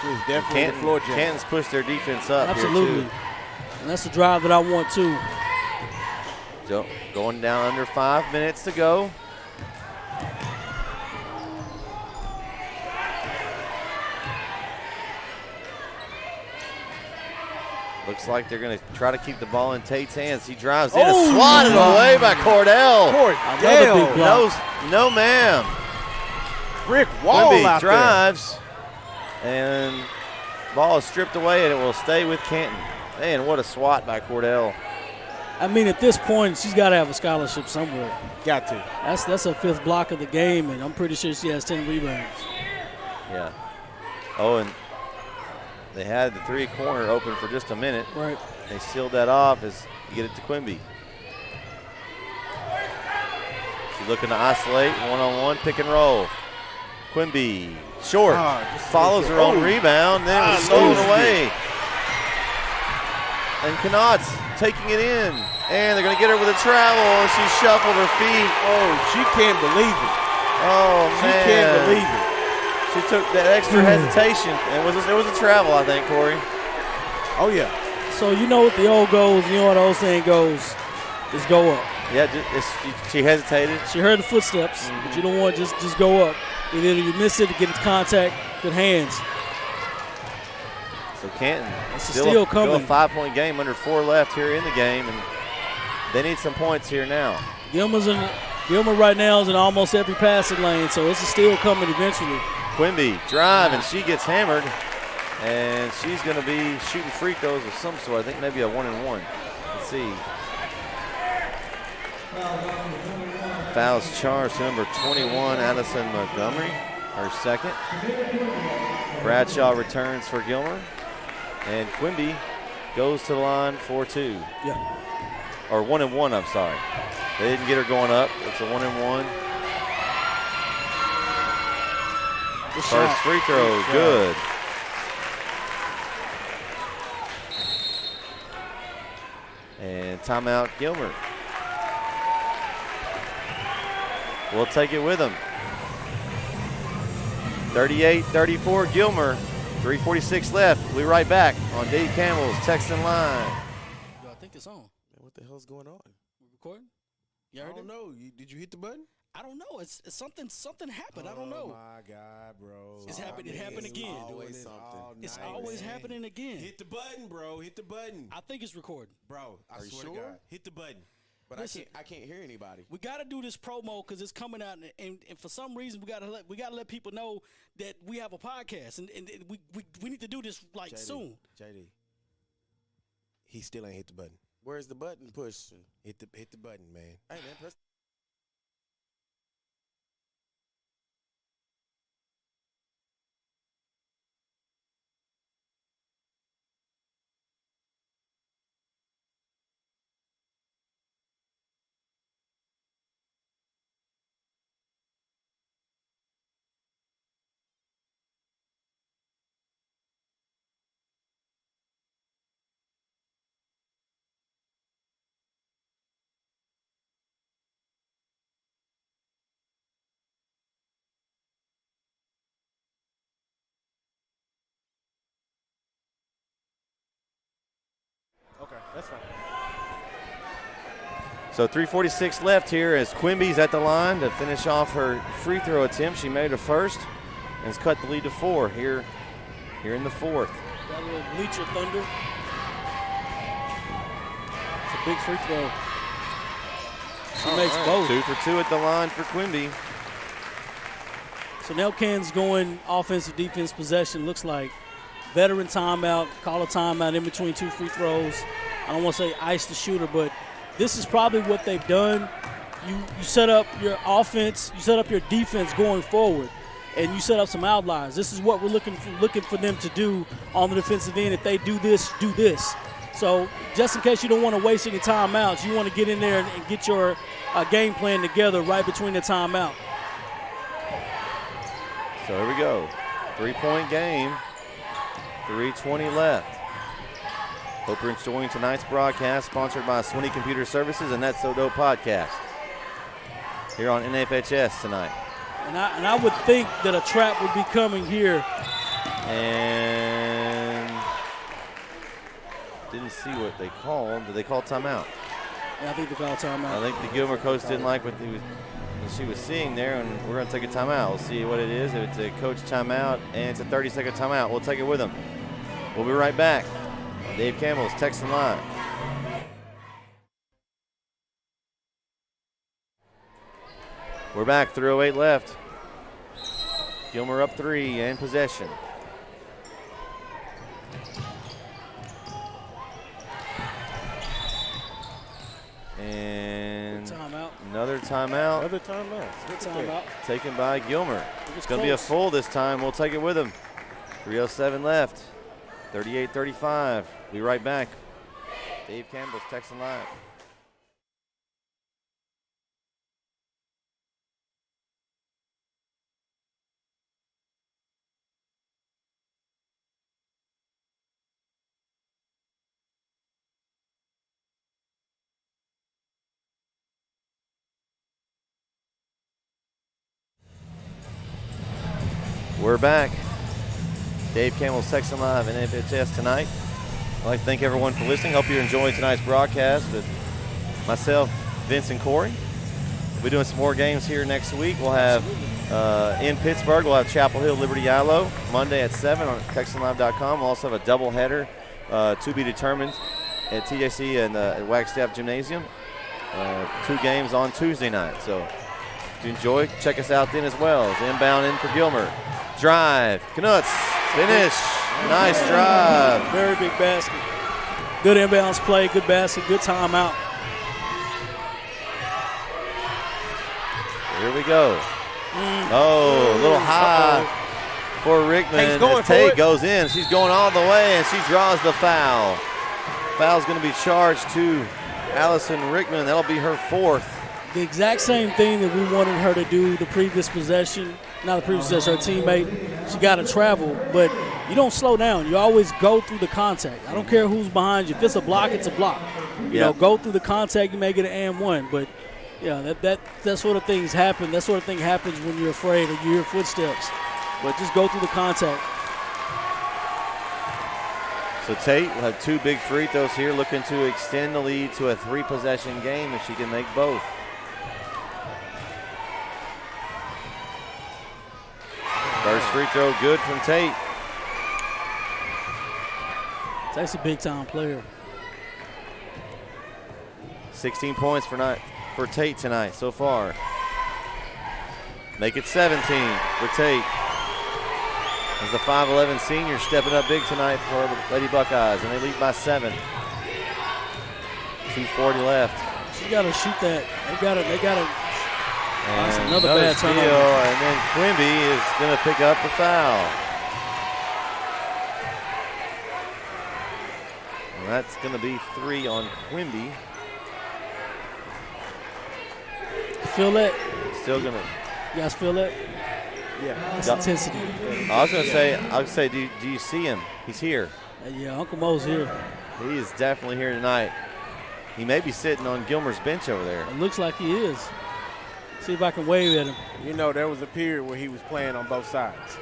[SPEAKER 3] He's definitely the floor general.
[SPEAKER 1] Canton's pushed their defense up
[SPEAKER 2] Absolutely.
[SPEAKER 1] here, too.
[SPEAKER 2] And that's the drive that I want, too.
[SPEAKER 1] So, going down under 5 minutes to go. Looks like they're going to try to keep the ball in Tate's hands. He drives in and swatted away by Cordell.
[SPEAKER 2] Another big block.
[SPEAKER 1] No, ma'am.
[SPEAKER 3] Brick wall
[SPEAKER 1] Quimby
[SPEAKER 3] out
[SPEAKER 1] drives, and ball is stripped away, and it will stay with Canton. Man, what a swat by Cordell.
[SPEAKER 2] I mean, at this point, she's got to have a scholarship somewhere.
[SPEAKER 3] Got to.
[SPEAKER 2] That's her 5th block of the game, and I'm pretty sure she has 10 rebounds.
[SPEAKER 1] Yeah. Oh, and they had the 3-corner open for just a minute.
[SPEAKER 2] Right.
[SPEAKER 1] They sealed that off as you get it to Quimby. She's looking to isolate, one-on-one, pick and roll. Quimby, short, follows her own rebound, then was stolen away. And Knott's taking it in, and they're going to get her with a travel, and she shuffled her feet.
[SPEAKER 3] Oh, she can't believe it.
[SPEAKER 1] Oh, man.
[SPEAKER 3] She can't believe it.
[SPEAKER 1] She took that extra hesitation, and it was a travel, I think, Corey.
[SPEAKER 3] Oh, yeah.
[SPEAKER 2] So you know what the old goes, you know what the old saying goes, is go up.
[SPEAKER 1] Yeah, she hesitated.
[SPEAKER 2] She heard the footsteps, but you don't want to just go up. Either you miss it to get its contact, good hands.
[SPEAKER 1] So Canton
[SPEAKER 2] still coming.
[SPEAKER 1] Still a 5-point game, under 4 left here in the game, and they need some points here now.
[SPEAKER 2] Gilmer right now is in almost every passing lane, so it's still coming eventually.
[SPEAKER 1] Quimby drive, and she gets hammered, and she's going to be shooting free throws of some sort. I think maybe a 1-and-1. Let's see. Fouls charged to number 21, Addison Montgomery, her second. Bradshaw returns for Gilmer. And Quimby goes to the line for 2.
[SPEAKER 2] Yeah.
[SPEAKER 1] Or 1-and-1, I'm sorry. They didn't get her going up. It's a 1-and-1. First free throw, good. And timeout, Gilmer. We'll take it with them. 38-34, Gilmer. 3:46 left. We'll be right back on Dave Campbell's Texan Line.
[SPEAKER 2] I think it's on.
[SPEAKER 5] What the hell's going on?
[SPEAKER 2] We're recording?
[SPEAKER 5] I don't know. Did you hit the button?
[SPEAKER 2] I don't know. It's something happened. I don't know.
[SPEAKER 4] Oh my God, bro!
[SPEAKER 2] It's happened again.
[SPEAKER 5] Always something.
[SPEAKER 2] It's always happening again.
[SPEAKER 4] Hit the button, bro. Hit the button,
[SPEAKER 2] I think it's recording.
[SPEAKER 4] bro. I
[SPEAKER 5] Are you
[SPEAKER 4] swear
[SPEAKER 5] sure?
[SPEAKER 4] to God, hit the button.
[SPEAKER 5] But
[SPEAKER 2] Listen.
[SPEAKER 5] I can't hear anybody.
[SPEAKER 2] We got to do this promo because it's coming out, and for some reason we got to let people know that we have a podcast, and we need to do this like soon.
[SPEAKER 4] JD, he still ain't hit the button.
[SPEAKER 5] Where's the button pushing?
[SPEAKER 4] Hit the button, man.
[SPEAKER 5] Hey, man, press.
[SPEAKER 3] Okay, that's fine.
[SPEAKER 1] So 3:46 left here as Quimby's at the line to finish off her free throw attempt. She made her first and has cut the lead to 4 here in the 4th.
[SPEAKER 2] Got a little bleacher thunder. It's a big free throw. She makes both.
[SPEAKER 1] 2 for 2 at the line for Quimby.
[SPEAKER 2] So now Canton's going offensive defense possession. Looks like veteran timeout, call a timeout in between 2 free throws. I don't want to say ice the shooter, but this is probably what they've done. You set up your offense, you set up your defense going forward, and you set up some outliers. This is what we're looking for them to do on the defensive end. If they do this, do this. So just in case you don't want to waste any timeouts, you want to get in there and get your game plan together right between the timeout.
[SPEAKER 1] So here we go. 3-point game. 3:20 left. Hope you're enjoying tonight's broadcast, sponsored by Swinney Computer Services and That's So Dope Podcast here on NFHS tonight.
[SPEAKER 2] And I would think that a trap would be coming here.
[SPEAKER 1] And didn't see what they called. Did they call timeout?
[SPEAKER 2] Yeah, I think they called timeout.
[SPEAKER 1] I think the Gilmer coach didn't like what she was seeing there, and we're going to take a timeout. We'll see what it is. If it's a coach timeout and it's a 30-second timeout, we'll take it with them. We'll be right back. Dave Campbell's texting live. We're back, 3:08 left. Gilmer up 3 and possession. And another timeout.
[SPEAKER 3] Another timeout.
[SPEAKER 2] Good timeout.
[SPEAKER 1] Taken by Gilmer. It's going to be a full this time. We'll take it with him. 3:07 left. 38-35. Be right back. Dave Campbell's texting live. We're back. Dave Campbell's texting live in FHS tonight. I'd like to thank everyone for listening. Hope you're enjoying tonight's broadcast with myself, Vince, and Corey. We'll be doing some more games here next week. We'll have in Pittsburgh, we'll have Chapel Hill, Liberty Yalo Monday at 7 on TexanLive.com. We'll also have a doubleheader to be determined at TJC and at Wagstaff Gymnasium. 2 games on Tuesday night. So if you enjoy, check us out then as well. It's inbound in for Gilmer. Drive. Canucks. Finish. Nice drive.
[SPEAKER 2] Very big basket. Good inbounds play, good basket, good timeout.
[SPEAKER 1] Here we go. Oh, a little high for Rickman. As Tate goes in. She's going all the way, and she draws the foul. Foul's going to be charged to Allison Rickman. That'll be her 4th.
[SPEAKER 2] The exact same thing that we wanted her to do the previous possession. Not the previous possession, her teammate. She got to travel, but you don't slow down. You always go through the contact. I don't care who's behind you. If it's a block, it's a block. You know, go through the contact. You may get an and one, but yeah, that sort of things happen. That sort of thing happens when you're afraid or you hear footsteps. But just go through the contact.
[SPEAKER 1] So Tate will have 2 big free throws here, looking to extend the lead to a 3-possession game if she can make both. First free throw good from Tate.
[SPEAKER 2] That's a big-time player.
[SPEAKER 1] 16 points for Tate tonight so far. Make it 17 for Tate. As the 5'11 senior stepping up big tonight for the Lady Buckeyes, and they lead by 7. 2:40 left.
[SPEAKER 2] She got to shoot that. They got to. That's
[SPEAKER 1] And
[SPEAKER 2] another bad
[SPEAKER 1] steal,
[SPEAKER 2] turnover.
[SPEAKER 1] and then Quimby is going to pick up the foul. And that's going to be 3 on Quimby.
[SPEAKER 2] Feel that?
[SPEAKER 1] Still going to.
[SPEAKER 2] You guys feel that?
[SPEAKER 3] Yeah.
[SPEAKER 2] That's intensity.
[SPEAKER 1] I was going to say, do you see him? He's here.
[SPEAKER 2] Yeah, Uncle Mo's here.
[SPEAKER 1] He is definitely here tonight. He may be sitting on Gilmer's bench over there.
[SPEAKER 2] It looks like he is. See if I can wave at him.
[SPEAKER 3] You know, there was a period where he was playing on both sides.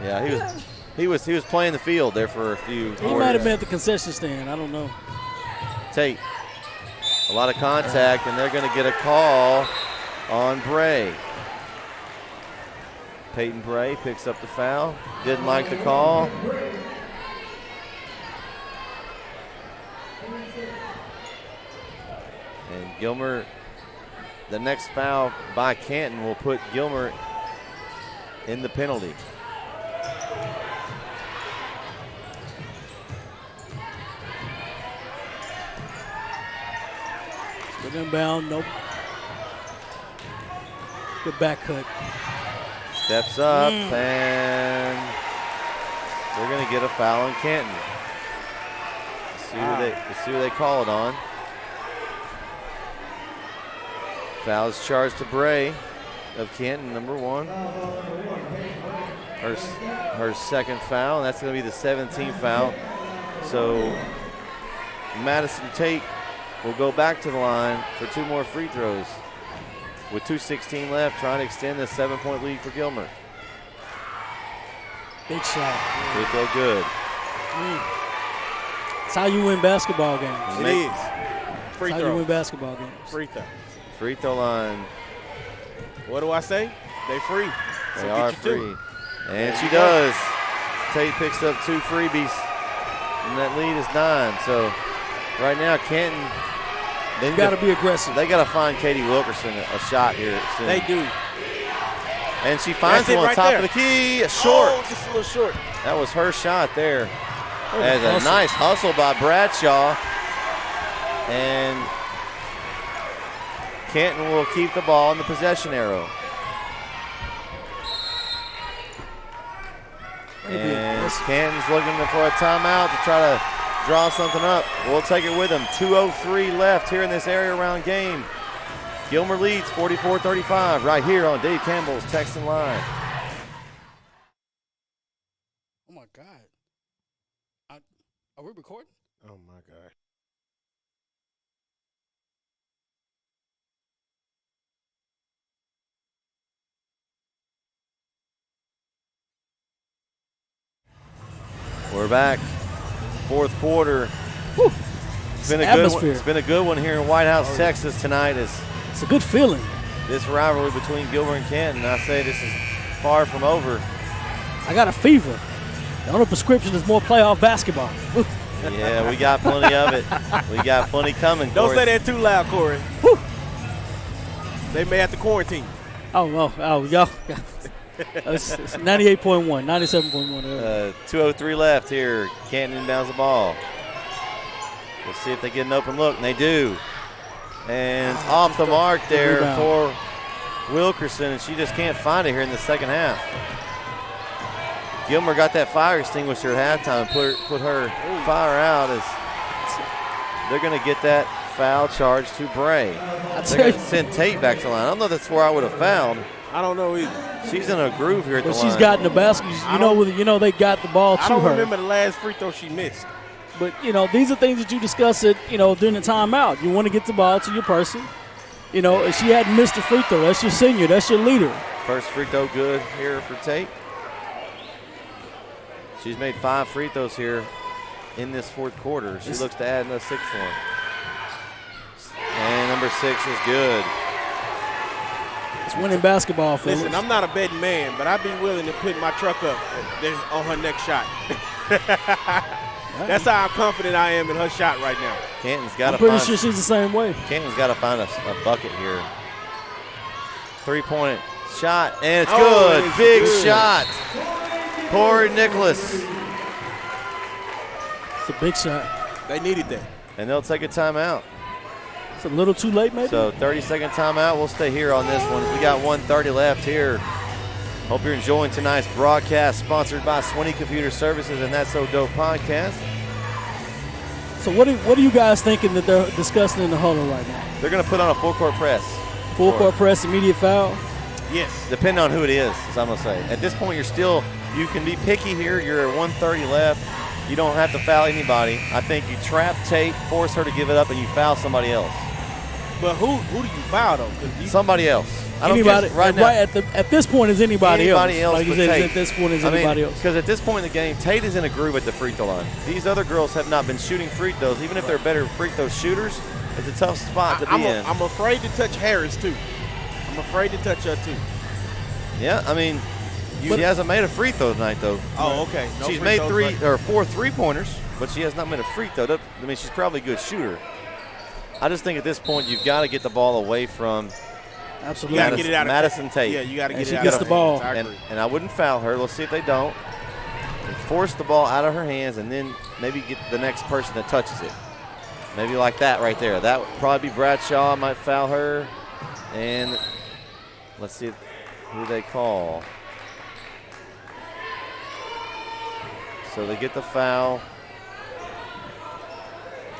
[SPEAKER 1] Yeah, he was playing the field there for a few quarters.
[SPEAKER 2] He might have been at the concession stand. I don't know.
[SPEAKER 1] Tate, a lot of contact, and they're going to get a call on Bray. Peyton Bray picks up the foul. Didn't like the call. And Gilmer, the next foul by Canton will put Gilmer in the penalty.
[SPEAKER 2] Good inbound, nope. Good back cut.
[SPEAKER 1] Steps up, and they're going to get a foul on Canton. Let's see who they call it on. Foul is charged to Bray of Canton, number 1. Her second foul, and that's going to be the 17th foul. So Madison Tate will go back to the line for 2 more free throws. With 2:16 left, trying to extend the 7-point lead for Gilmer.
[SPEAKER 2] Big shot.
[SPEAKER 1] Free throw good.
[SPEAKER 2] how you win basketball games.
[SPEAKER 3] It is. Free
[SPEAKER 2] That's how you win
[SPEAKER 3] throw.
[SPEAKER 2] basketball games.
[SPEAKER 3] Free throw.
[SPEAKER 1] Free throw line.
[SPEAKER 3] What do I say? They free.
[SPEAKER 1] They
[SPEAKER 3] So
[SPEAKER 1] are
[SPEAKER 3] get you
[SPEAKER 1] free.
[SPEAKER 3] two.
[SPEAKER 1] And
[SPEAKER 3] There
[SPEAKER 1] she
[SPEAKER 3] you go.
[SPEAKER 1] does. Tate picks up 2 freebies. And that lead is 9. So right now, Canton,
[SPEAKER 2] You got to be aggressive.
[SPEAKER 1] they got to find Katie Wilkerson a shot here soon.
[SPEAKER 3] They do.
[SPEAKER 1] And she finds
[SPEAKER 3] That's it
[SPEAKER 1] one
[SPEAKER 3] right
[SPEAKER 1] top
[SPEAKER 3] there.
[SPEAKER 1] of the key. Short.
[SPEAKER 3] Oh, just a little short.
[SPEAKER 1] That was her shot there.
[SPEAKER 2] Oh,
[SPEAKER 1] As a
[SPEAKER 2] hustle.
[SPEAKER 1] nice hustle by Bradshaw. And Canton will keep the ball in the possession arrow. And Canton's looking for a timeout to try to draw something up. We'll take it with them. 2:03 left here in this area round game. Gilmer leads 44-35 right here on Dave Campbell's Texan Live.
[SPEAKER 2] Oh, my God. Are we recording?
[SPEAKER 4] Oh, my God.
[SPEAKER 1] We're back. Fourth quarter.
[SPEAKER 2] Whew.
[SPEAKER 1] It's been a good one.
[SPEAKER 2] Atmosphere.
[SPEAKER 1] It's been a good one here in White House, Texas tonight. As
[SPEAKER 2] It's a good feeling.
[SPEAKER 1] this rivalry between Gilmer and Canton, I say this is far from over.
[SPEAKER 2] I got a fever. The only prescription is more playoff basketball. Whew.
[SPEAKER 1] Yeah, we got plenty of it. We got plenty coming.
[SPEAKER 3] Don't
[SPEAKER 1] Corey.
[SPEAKER 3] say that too loud, Corey.
[SPEAKER 2] Whew.
[SPEAKER 3] They may have to quarantine.
[SPEAKER 2] Oh, y'all. It's 98.1, 97.1.
[SPEAKER 1] 2:03 left here. Canton inbounds the ball. We'll see if they get an open look, and they do. And it's off the mark there
[SPEAKER 2] Rebound.
[SPEAKER 1] for Wilkerson, and she just can't find it here in the second half. Gilmer got that fire extinguisher at halftime and put her fire out as they're going to get that foul charge to Bray. They're going to send Tate back to the line. I don't know if that's where I would have fouled.
[SPEAKER 3] I don't know either.
[SPEAKER 1] She's in a groove here at the
[SPEAKER 2] But
[SPEAKER 1] line.
[SPEAKER 2] she's gotten the basket. You know they got the ball to
[SPEAKER 3] I don't
[SPEAKER 2] her.
[SPEAKER 3] remember the last free throw she missed.
[SPEAKER 2] But, these are things that you discuss during the timeout. You want to get the ball to your person. And she hadn't missed a free throw. That's your senior. That's your leader.
[SPEAKER 1] First free throw good here for Tate. She's made 5 free throws here in this fourth quarter. She looks to add another 6th one. And number 6 is good.
[SPEAKER 2] It's winning basketball, fellas.
[SPEAKER 3] Listen, I'm not a betting man, but I'd be willing to put my truck up on her next shot. That's how confident I am in her shot right now.
[SPEAKER 1] Canton's got
[SPEAKER 2] I'm
[SPEAKER 1] to
[SPEAKER 2] pretty
[SPEAKER 1] find.
[SPEAKER 2] sure she's the same way.
[SPEAKER 1] Canton's got to find a bucket here. 3-point shot, and it's
[SPEAKER 3] Oh,
[SPEAKER 1] good.
[SPEAKER 3] it's
[SPEAKER 1] Big
[SPEAKER 3] good.
[SPEAKER 1] shot. Corey Nicholas.
[SPEAKER 2] It's a big shot.
[SPEAKER 3] They needed that.
[SPEAKER 1] And they'll take a timeout.
[SPEAKER 2] It's a little too late, maybe.
[SPEAKER 1] So 30-second timeout. We'll stay here on this one. We got 1:30 left here. Hope you're enjoying tonight's broadcast, sponsored by Swinney Computer Services and That's So Dope podcast.
[SPEAKER 2] So what are you guys thinking that they're discussing in the huddle right now?
[SPEAKER 1] They're going to put on a full-court press.
[SPEAKER 2] Full court press, immediate foul.
[SPEAKER 3] Yes.
[SPEAKER 1] Depending on who it is, as I'm going to say. At this point, you can be picky here. You're at 1:30 left. You don't have to foul anybody. I think you trap Tate, force her to give it up, and you foul somebody else.
[SPEAKER 3] But who do you foul, though? 'Cause you-
[SPEAKER 1] Somebody else. I don't
[SPEAKER 2] Anybody
[SPEAKER 1] care. Right now.
[SPEAKER 2] at this point is anybody else.
[SPEAKER 1] Anybody else
[SPEAKER 2] Like you
[SPEAKER 1] but
[SPEAKER 2] said,
[SPEAKER 1] Tate.
[SPEAKER 2] at this point is anybody else.
[SPEAKER 1] Because at this point in the game, Tate is in a groove at the free throw line. These other girls have not been shooting free throws. Even if they're better free throw shooters, it's a tough spot to be in.
[SPEAKER 3] I'm afraid to touch Harris, too. I'm afraid to touch her, too.
[SPEAKER 1] Yeah, I mean, she hasn't made a free throw tonight, though.
[SPEAKER 3] Oh, okay. No
[SPEAKER 1] She's
[SPEAKER 3] free
[SPEAKER 1] made
[SPEAKER 3] throws,
[SPEAKER 1] 4 3-pointers, but she has not made a free throw. I mean, she's probably a good shooter. I just think at this point you've got to get the ball away from
[SPEAKER 2] Absolutely.
[SPEAKER 3] You got to get it out of
[SPEAKER 1] Madison Tate.
[SPEAKER 3] Yeah, you got to
[SPEAKER 2] And
[SPEAKER 3] get
[SPEAKER 2] she
[SPEAKER 3] it out
[SPEAKER 2] gets
[SPEAKER 3] of
[SPEAKER 2] the ball.
[SPEAKER 3] I agree.
[SPEAKER 1] And I wouldn't foul her. Let's see if they don't. And force the ball out of her hands and then maybe get the next person that touches it. Maybe like that right there. That would probably be Bradshaw. Might foul her. And let's see who they call. So they get the foul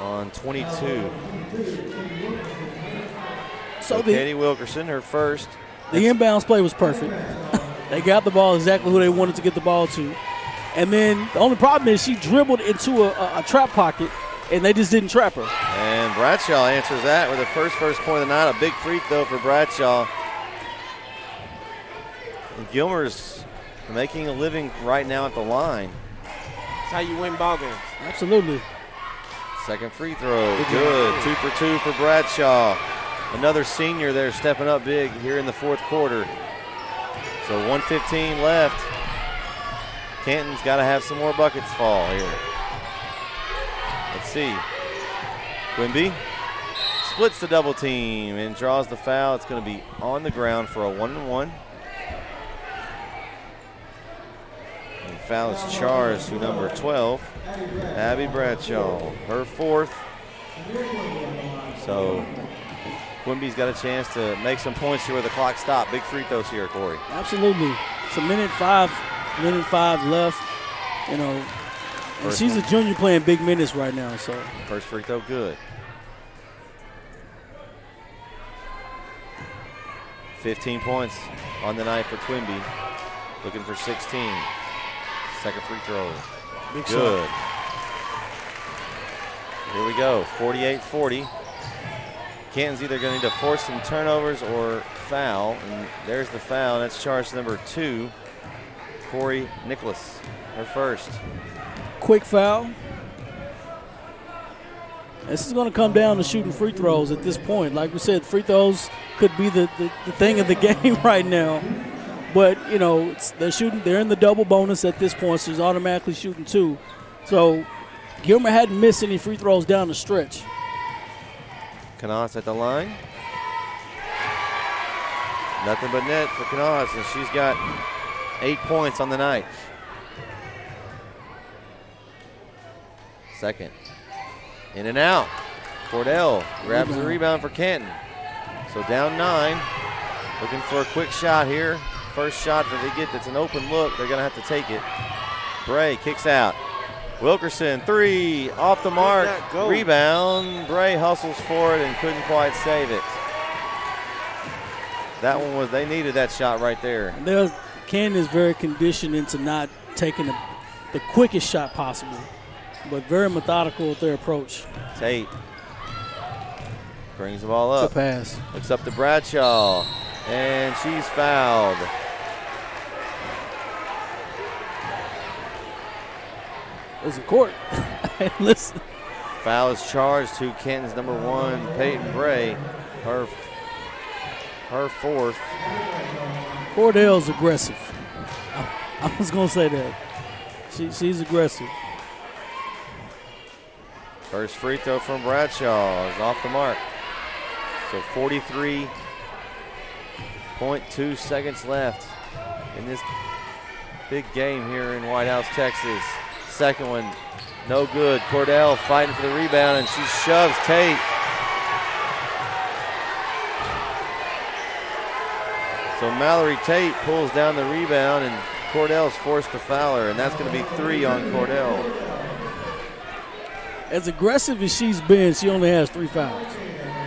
[SPEAKER 1] on 22.
[SPEAKER 2] So
[SPEAKER 1] Katie Wilkerson, her first.
[SPEAKER 2] the inbounds play was perfect. They got the ball exactly who they wanted to get the ball to. And then the only problem is she dribbled into a trap pocket, and they just didn't trap her.
[SPEAKER 1] And Bradshaw answers that with the first point of the night. A big free throw for Bradshaw. And Gilmer's making a living right now at the line.
[SPEAKER 3] That's how you win ball games.
[SPEAKER 2] Absolutely.
[SPEAKER 1] Second free throw, good. 2 for 2 for Bradshaw. Another senior there stepping up big here in the fourth quarter. So 1:15 left. Canton's got to have some more buckets fall here. Let's see. Quimby splits the double team and draws the foul. It's going to be on the ground for a 1-and-1. And foul is charged to number 12, Abby Bradshaw, her fourth. So Quimby's got a chance to make some points here where the clock stopped. Big free throws here, Corey.
[SPEAKER 2] Absolutely. It's a minute five left. You know, and she's a junior playing big minutes right now. So
[SPEAKER 1] first free throw, good. 15 points on the night for Quimby. Looking for 16. Second free throw.
[SPEAKER 2] Big
[SPEAKER 1] good.
[SPEAKER 2] shot.
[SPEAKER 1] Here we go. 48-40. Canton's either going to need to force some turnovers or foul. And there's the foul. That's charge number 2, Corey Nicholas, her first.
[SPEAKER 2] Quick foul. This is going to come down to shooting free throws at this point. Like we said, free throws could be the thing of the game right now. But, you know, they're in the double bonus at this point, so he's automatically shooting 2. So Gilmer hadn't missed any free throws down the stretch.
[SPEAKER 1] Knaus at the line. Nothing but net for Knaus, and she's got 8 points on the night. Second. In and out. Cordell grabs the rebound for Canton. So down 9. Looking for a quick shot here. First shot that they get that's an open look, they're going to have to take it. Bray kicks out. Wilkerson, 3, off the mark. Rebound. Bray hustles for it and couldn't quite save it. That one was, they needed that shot right there.
[SPEAKER 2] Canton is very conditioned into not taking the quickest shot possible, but very methodical with their approach.
[SPEAKER 1] Tate brings the ball up.
[SPEAKER 2] It's a pass.
[SPEAKER 1] Looks up to Bradshaw, and she's fouled.
[SPEAKER 2] There's a court. Listen.
[SPEAKER 1] Foul is charged to Canton's number 1, Peyton Bray, her fourth.
[SPEAKER 2] Cordell's aggressive. I was going to say that. She's aggressive.
[SPEAKER 1] First free throw from Bradshaw is off the mark. So 43.2 seconds left in this big game here in White House, Texas. Second one, no good. Cordell fighting for the rebound, and she shoves Tate. So Mallory Tate pulls down the rebound, and Cordell's forced to foul her, and that's going to be 3 on Cordell.
[SPEAKER 2] As aggressive as she's been, she only has 3 fouls.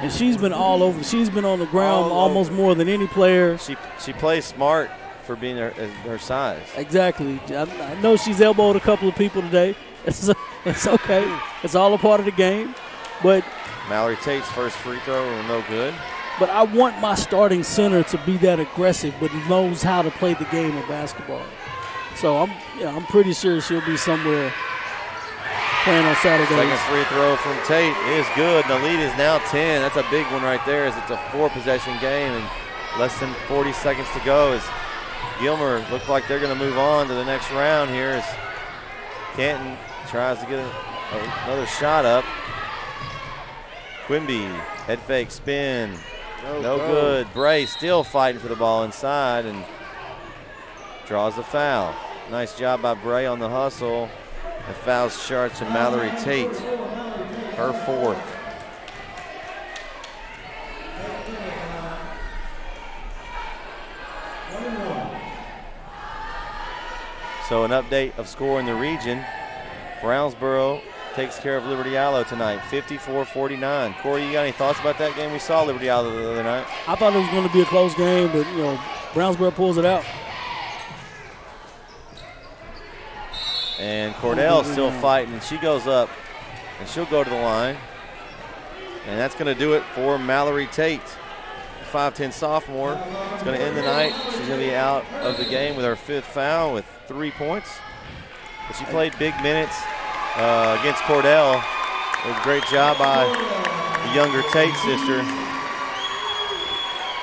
[SPEAKER 2] And she's been all over. She's been on the ground almost more than any player.
[SPEAKER 1] She plays smart for being her size.
[SPEAKER 2] Exactly. I know she's elbowed a couple of people today. It's okay. It's all a part of the game. But
[SPEAKER 1] Mallory Tate's first free throw was no good.
[SPEAKER 2] But I want my starting center to be that aggressive, but knows how to play the game of basketball. So I'm pretty sure she'll be somewhere playing on Saturday.
[SPEAKER 1] Second free throw from Tate is good. The lead is now 10. That's a big one right there, as it's a 4-possession game and less than 40 seconds to go. As Gilmer look like they're going to move on to the next round here as Canton tries to get another shot up. Quimby, head fake spin. No good. Bray still fighting for the ball inside and draws the foul. Nice job by Bray on the hustle. The foul's charged to Mallory Tate, her fourth. So an update of score in the region. Brownsboro takes care of Liberty Allo tonight, 54-49. Corey, you got any thoughts about that game? We saw Liberty Allo the other night.
[SPEAKER 2] I thought it was going to be a close game, but Brownsboro pulls it out.
[SPEAKER 1] And Cordell still fighting, and she goes up, and she'll go to the line. And that's going to do it for Mallory Tate, 5'10 sophomore. It's going to end the night. She's going to be out of the game with her 5th foul with 3 points. But she played big minutes against Cordell It was a great job by the younger Tate sister.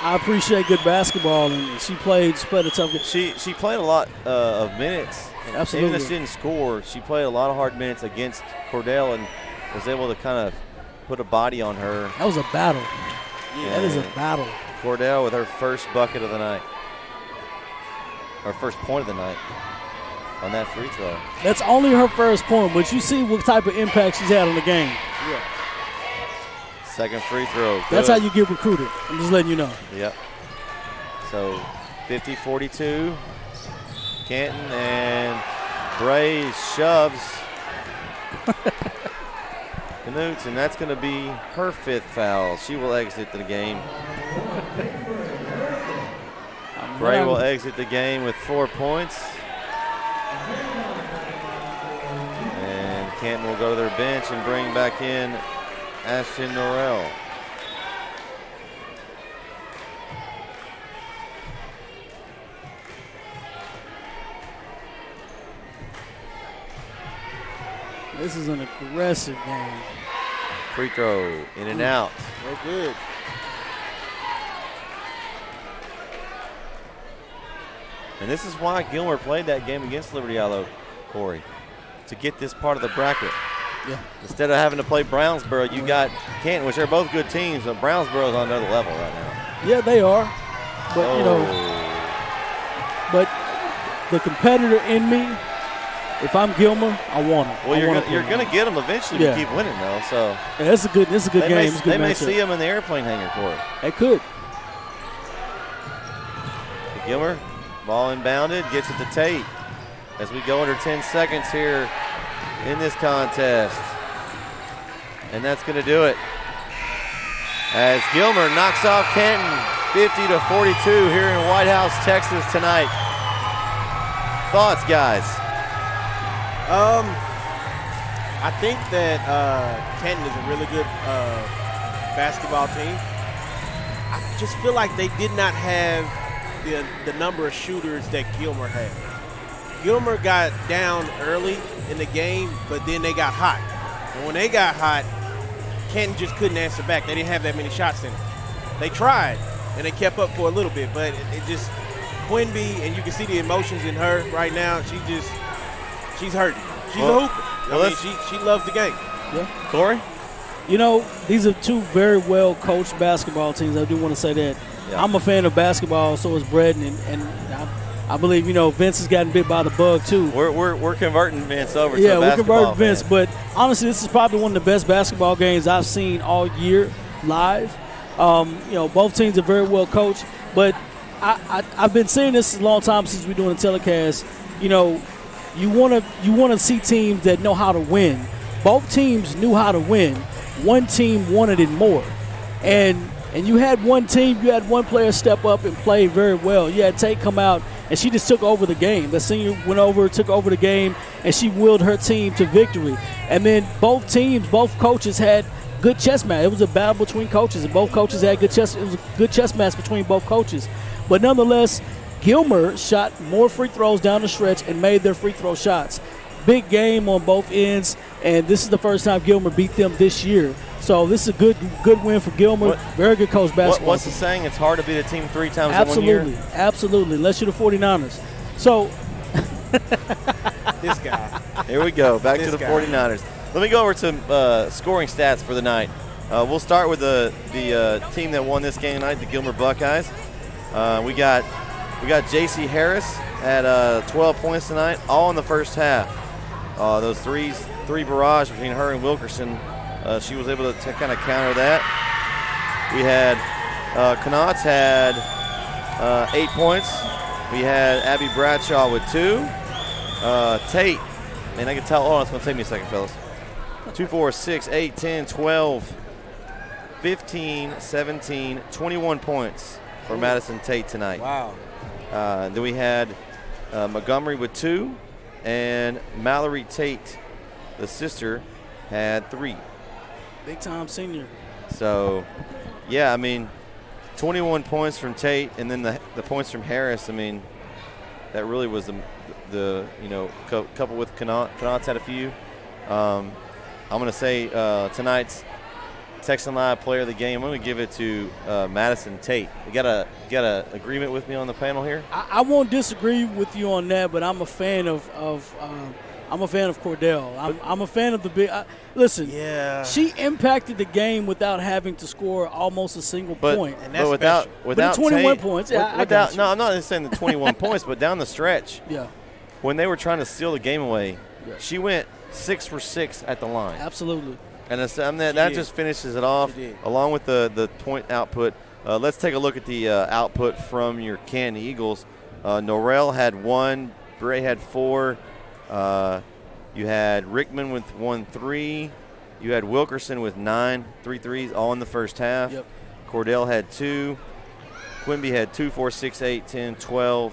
[SPEAKER 2] I appreciate good basketball, and she played a tough game.
[SPEAKER 1] She played a lot of minutes.
[SPEAKER 2] Absolutely.
[SPEAKER 1] Even if she didn't score, she played a lot of hard minutes against Cordell and was able to kind of put a body on her.
[SPEAKER 2] That was a battle.
[SPEAKER 1] Yeah.
[SPEAKER 2] That is a battle.
[SPEAKER 1] Cordell with her first bucket of the night. Her first point of the night on that free throw.
[SPEAKER 2] That's only her first point, but you see what type of impact she's had on the game.
[SPEAKER 3] Yeah.
[SPEAKER 1] Second free throw.
[SPEAKER 2] That's
[SPEAKER 1] Good.
[SPEAKER 2] how you get recruited. I'm just letting you know.
[SPEAKER 1] Yep. So 50-42. Canton and Bray shoves Knutes, and that's going to be her 5th foul. She will exit the game. Bray will exit the game with 4 points. And Canton will go to their bench and bring back in Ashton Norrell.
[SPEAKER 2] This is an aggressive game.
[SPEAKER 1] Free throw, in and out.
[SPEAKER 3] No good.
[SPEAKER 1] And this is why Gilmer played that game against Liberty Islo, Corey, to get this part of the bracket.
[SPEAKER 2] Yeah.
[SPEAKER 1] Instead of having to play Brownsboro, you got Canton, which are both good teams, but Brownsboro's on another level right now.
[SPEAKER 2] Yeah, they are. But, you know, but the competitor in me, if I'm Gilmer, I want him.
[SPEAKER 1] Well, you're going to get them eventually if you keep winning, though. So
[SPEAKER 2] yeah, it's a good game.
[SPEAKER 1] They may see him in the airplane hangar, Corey.
[SPEAKER 2] They could.
[SPEAKER 1] Gilmer, ball inbounded, gets it to Tate as we go under 10 seconds here in this contest. And that's going to do it. As Gilmer knocks off Canton 50-42 here in White House, Texas tonight. Thoughts, guys?
[SPEAKER 3] I think that Canton is a really good basketball team. I just feel like they did not have the number of shooters that Gilmer had. Gilmer got down early in the game, but then they got hot. And when they got hot, Canton just couldn't answer back. They didn't have that many shots in them. They tried, and they kept up for a little bit, but it just Quinby, and you can see the emotions in her right now. She's hurting. She's a hooper.
[SPEAKER 1] Well,
[SPEAKER 3] she loves the game.
[SPEAKER 2] Yeah.
[SPEAKER 1] Corey?
[SPEAKER 2] You know, these are two very well coached basketball teams. I do want to say that. Yeah. I'm a fan of basketball, so is Brett, and I believe, you know, Vince has gotten bit by the bug too.
[SPEAKER 1] We're converting Vince over to
[SPEAKER 2] a basketball
[SPEAKER 1] we're converting
[SPEAKER 2] Vince, but honestly, this is probably one of the best basketball games I've seen all year live. You know, both teams are very well coached, but I've been saying this a long time since we're doing the telecast. You know, you want to see teams that know how to win. Both teams knew how to win. One team wanted it more, and you had one team, you had one player step up and play very well. You had Tate come out, and she just took over the game. The senior went over, took over the game, and she willed her team to victory. And then both teams, both coaches had good chess match. It was a battle between coaches, and both coaches had good chess. It was a good chess match between both coaches. But nonetheless, Gilmer shot more free throws down the stretch and made their free throw shots. Big game on both ends, and this is the first time Gilmer beat them this year. So this is a good win for Gilmer. Very good coach basketball.
[SPEAKER 1] What's the saying? It's hard to beat a team 3 times in 1 year?
[SPEAKER 2] Absolutely, unless you're the 49ers. So
[SPEAKER 3] this guy.
[SPEAKER 1] Here we go, back to the 49ers. Let me go over to scoring stats for the night. We'll start with the team that won this game tonight, the Gilmer Buckeyes. We got J.C. Harris at 12 points tonight, all in the first half. Those three barrage between her and Wilkerson. She was able to kind of counter that. We had Knotts had 8 points. We had Abby Bradshaw with 2. Tate, man, I can tell. Oh, it's going to take me a second, fellas. 2, 4, 6, 8, 10, 12, 15, 17, 21 points for Madison Tate tonight.
[SPEAKER 3] Wow.
[SPEAKER 1] Then we had Montgomery with 2, and Mallory Tate, the sister, had 3.
[SPEAKER 2] Big time senior.
[SPEAKER 1] So, yeah, I mean, 21 points from Tate, and then the points from Harris. I mean, that really was the couple with Knott's had a few. I'm going to say tonight's Texan Live Player of the Game, I'm going to give it to Madison Tate. You got a agreement with me on the panel here?
[SPEAKER 2] I won't disagree with you on that, but I'm a fan of Cordell. I'm a fan of the big. Listen,
[SPEAKER 3] Yeah.
[SPEAKER 2] she impacted the game without having to score almost a single point.
[SPEAKER 3] And that's
[SPEAKER 1] without
[SPEAKER 2] But the 21
[SPEAKER 1] Tate-
[SPEAKER 2] points, yeah, I
[SPEAKER 1] without,
[SPEAKER 2] got you.
[SPEAKER 1] no, I'm not just saying the 21 points, but down the stretch,
[SPEAKER 2] Yeah,
[SPEAKER 1] when they were trying to steal the game away,
[SPEAKER 2] Yeah.
[SPEAKER 1] she went 6 for 6 at the line.
[SPEAKER 2] absolutely.
[SPEAKER 1] And that just finishes it off,
[SPEAKER 3] She did.
[SPEAKER 1] along with the point output. Let's take a look at the output from your Canton Eagles. Norrell had 1, Bray had 4. You had Rickman with 1 3. You had Wilkerson with 9 3 threes, all in the first half.
[SPEAKER 2] Yep.
[SPEAKER 1] Cordell had 2. Quimby had 2, 4, 6, 8, 10, 12,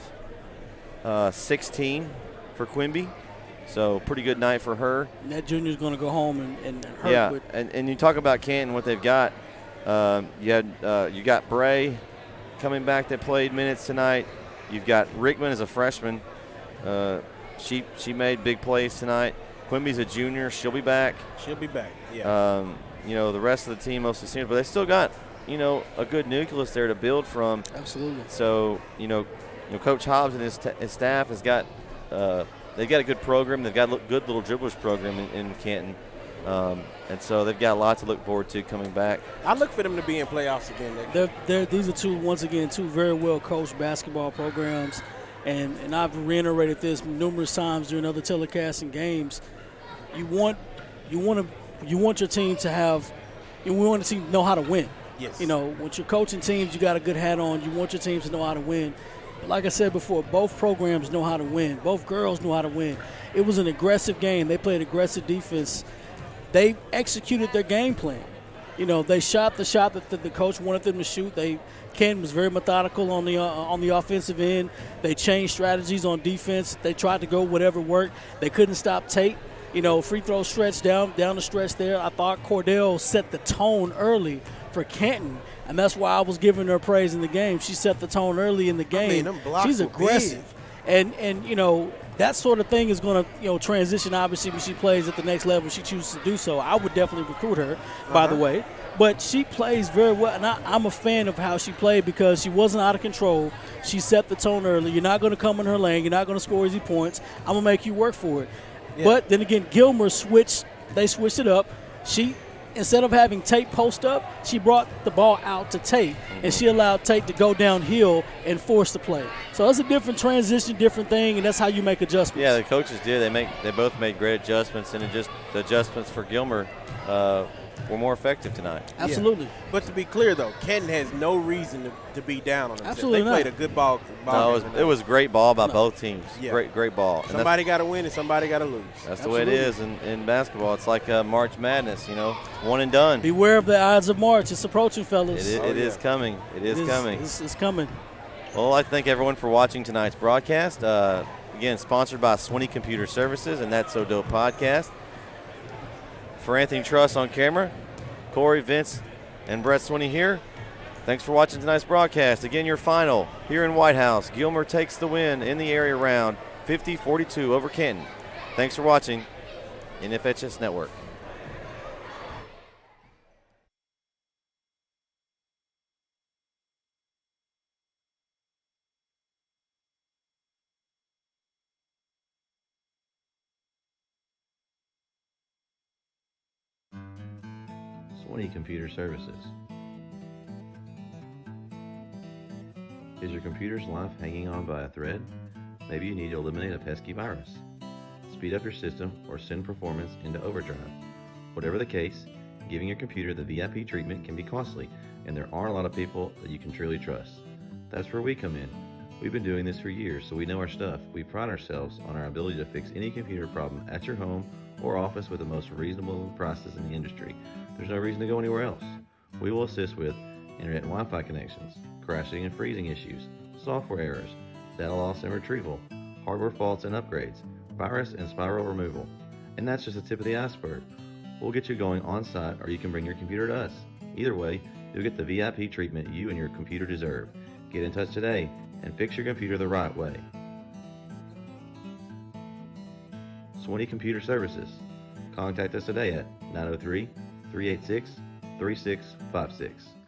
[SPEAKER 1] 16 for Quimby. So pretty good night for her.
[SPEAKER 2] And that junior's going to go home and hurt.
[SPEAKER 1] Yeah,
[SPEAKER 2] But
[SPEAKER 1] and you talk about Canton, what they've got. You got Bray coming back that played minutes tonight. You've got Rickman as a freshman. She made big plays tonight. Quimby's a junior. She'll be back.
[SPEAKER 3] She'll be back. Yeah.
[SPEAKER 1] The rest of the team mostly seniors, but they still got a good nucleus there to build from.
[SPEAKER 2] absolutely.
[SPEAKER 1] So Coach Hobbs and his staff has got they've got a good program. They've got a good little dribblers program in Canton, and so they've got a lot to look forward to coming back.
[SPEAKER 3] I look for them to be in playoffs again next year.
[SPEAKER 2] These are two very well coached basketball programs, and I've reiterated this numerous times during other telecasts and games. You want your team to have. We want the team to know how to win.
[SPEAKER 3] Yes.
[SPEAKER 2] Once you're coaching teams, you got a good hat on. You want your teams to know how to win. But like I said before, both programs know how to win. Both girls know how to win. It was an aggressive game. They played aggressive defense. They executed their game plan. They shot the shot that the coach wanted them to shoot. Ken was very methodical on the offensive end. They changed strategies on defense. They tried to go whatever worked. They couldn't stop Tate. Free throw stretch down the stretch there. I thought Cordell set the tone early for Canton, and that's why I was giving her praise in the game. She set the tone early in the game.
[SPEAKER 3] them blocks
[SPEAKER 2] She's
[SPEAKER 3] were
[SPEAKER 2] aggressive, and that sort of thing is going to transition. Obviously, when she plays at the next level, she chooses to do so. I would definitely recruit her, by the way. But she plays very well, and I'm a fan of how she played because she wasn't out of control. She set the tone early. You're not going to come in her lane. You're not going to score easy points. I'm going to make you work for it.
[SPEAKER 3] Yeah.
[SPEAKER 2] But then again, Gilmer switched it up. She, instead of having Tate post up, she brought the ball out to Tate, and she allowed Tate to go downhill and force the play. So that's a different transition, different thing, and that's how you make adjustments.
[SPEAKER 1] Yeah, the coaches did. They both made great adjustments, and the adjustments for Gilmer were more effective tonight.
[SPEAKER 2] Absolutely.
[SPEAKER 3] Yeah. But to be clear, though, Canton has no reason to be down on themselves.
[SPEAKER 2] Absolutely
[SPEAKER 3] They
[SPEAKER 2] not.
[SPEAKER 3] played a good ball
[SPEAKER 1] No,
[SPEAKER 3] game
[SPEAKER 1] it was great ball by both teams.
[SPEAKER 3] Yeah.
[SPEAKER 1] Great ball. And
[SPEAKER 3] Somebody got to win and somebody got to lose.
[SPEAKER 1] that's the way it is in basketball. It's like March Madness, one and done.
[SPEAKER 2] Beware of the Ides of March. It's approaching, fellas.
[SPEAKER 1] It is coming. It is coming.
[SPEAKER 2] It's coming.
[SPEAKER 1] Well, I'd like to thank everyone for watching tonight's broadcast. Again, sponsored by Swinney Computer Services and That's So Dope podcast. For Anthony Truss on camera, Corey, Vince, and Brett Swinney here. Thanks for watching tonight's broadcast. Again, your final here in White House. Gilmer takes the win in the area round, 50-42 over Canton. Thanks for watching NFHS Network.
[SPEAKER 6] Swinney Computer Services. Is your computer's life hanging on by a thread? Maybe you need to eliminate a pesky virus, speed up your system, or send performance into overdrive. Whatever the case, giving your computer the VIP treatment can be costly, and there aren't a lot of people that you can truly trust. That's where we come in. We've been doing this for years, so we know our stuff. We pride ourselves on our ability to fix any computer problem at your home or office with the most reasonable prices in the industry. There's no reason to go anywhere else. We will assist with internet and Wi-Fi connections, crashing and freezing issues, software errors, data loss and retrieval, hardware faults and upgrades, virus and spiral removal. And that's just the tip of the iceberg. We'll get you going on site, or you can bring your computer to us. Either way, you'll get the VIP treatment you and your computer deserve. Get in touch today and fix your computer the right way. Swinney Computer Services. Contact us today at 903 386 3656.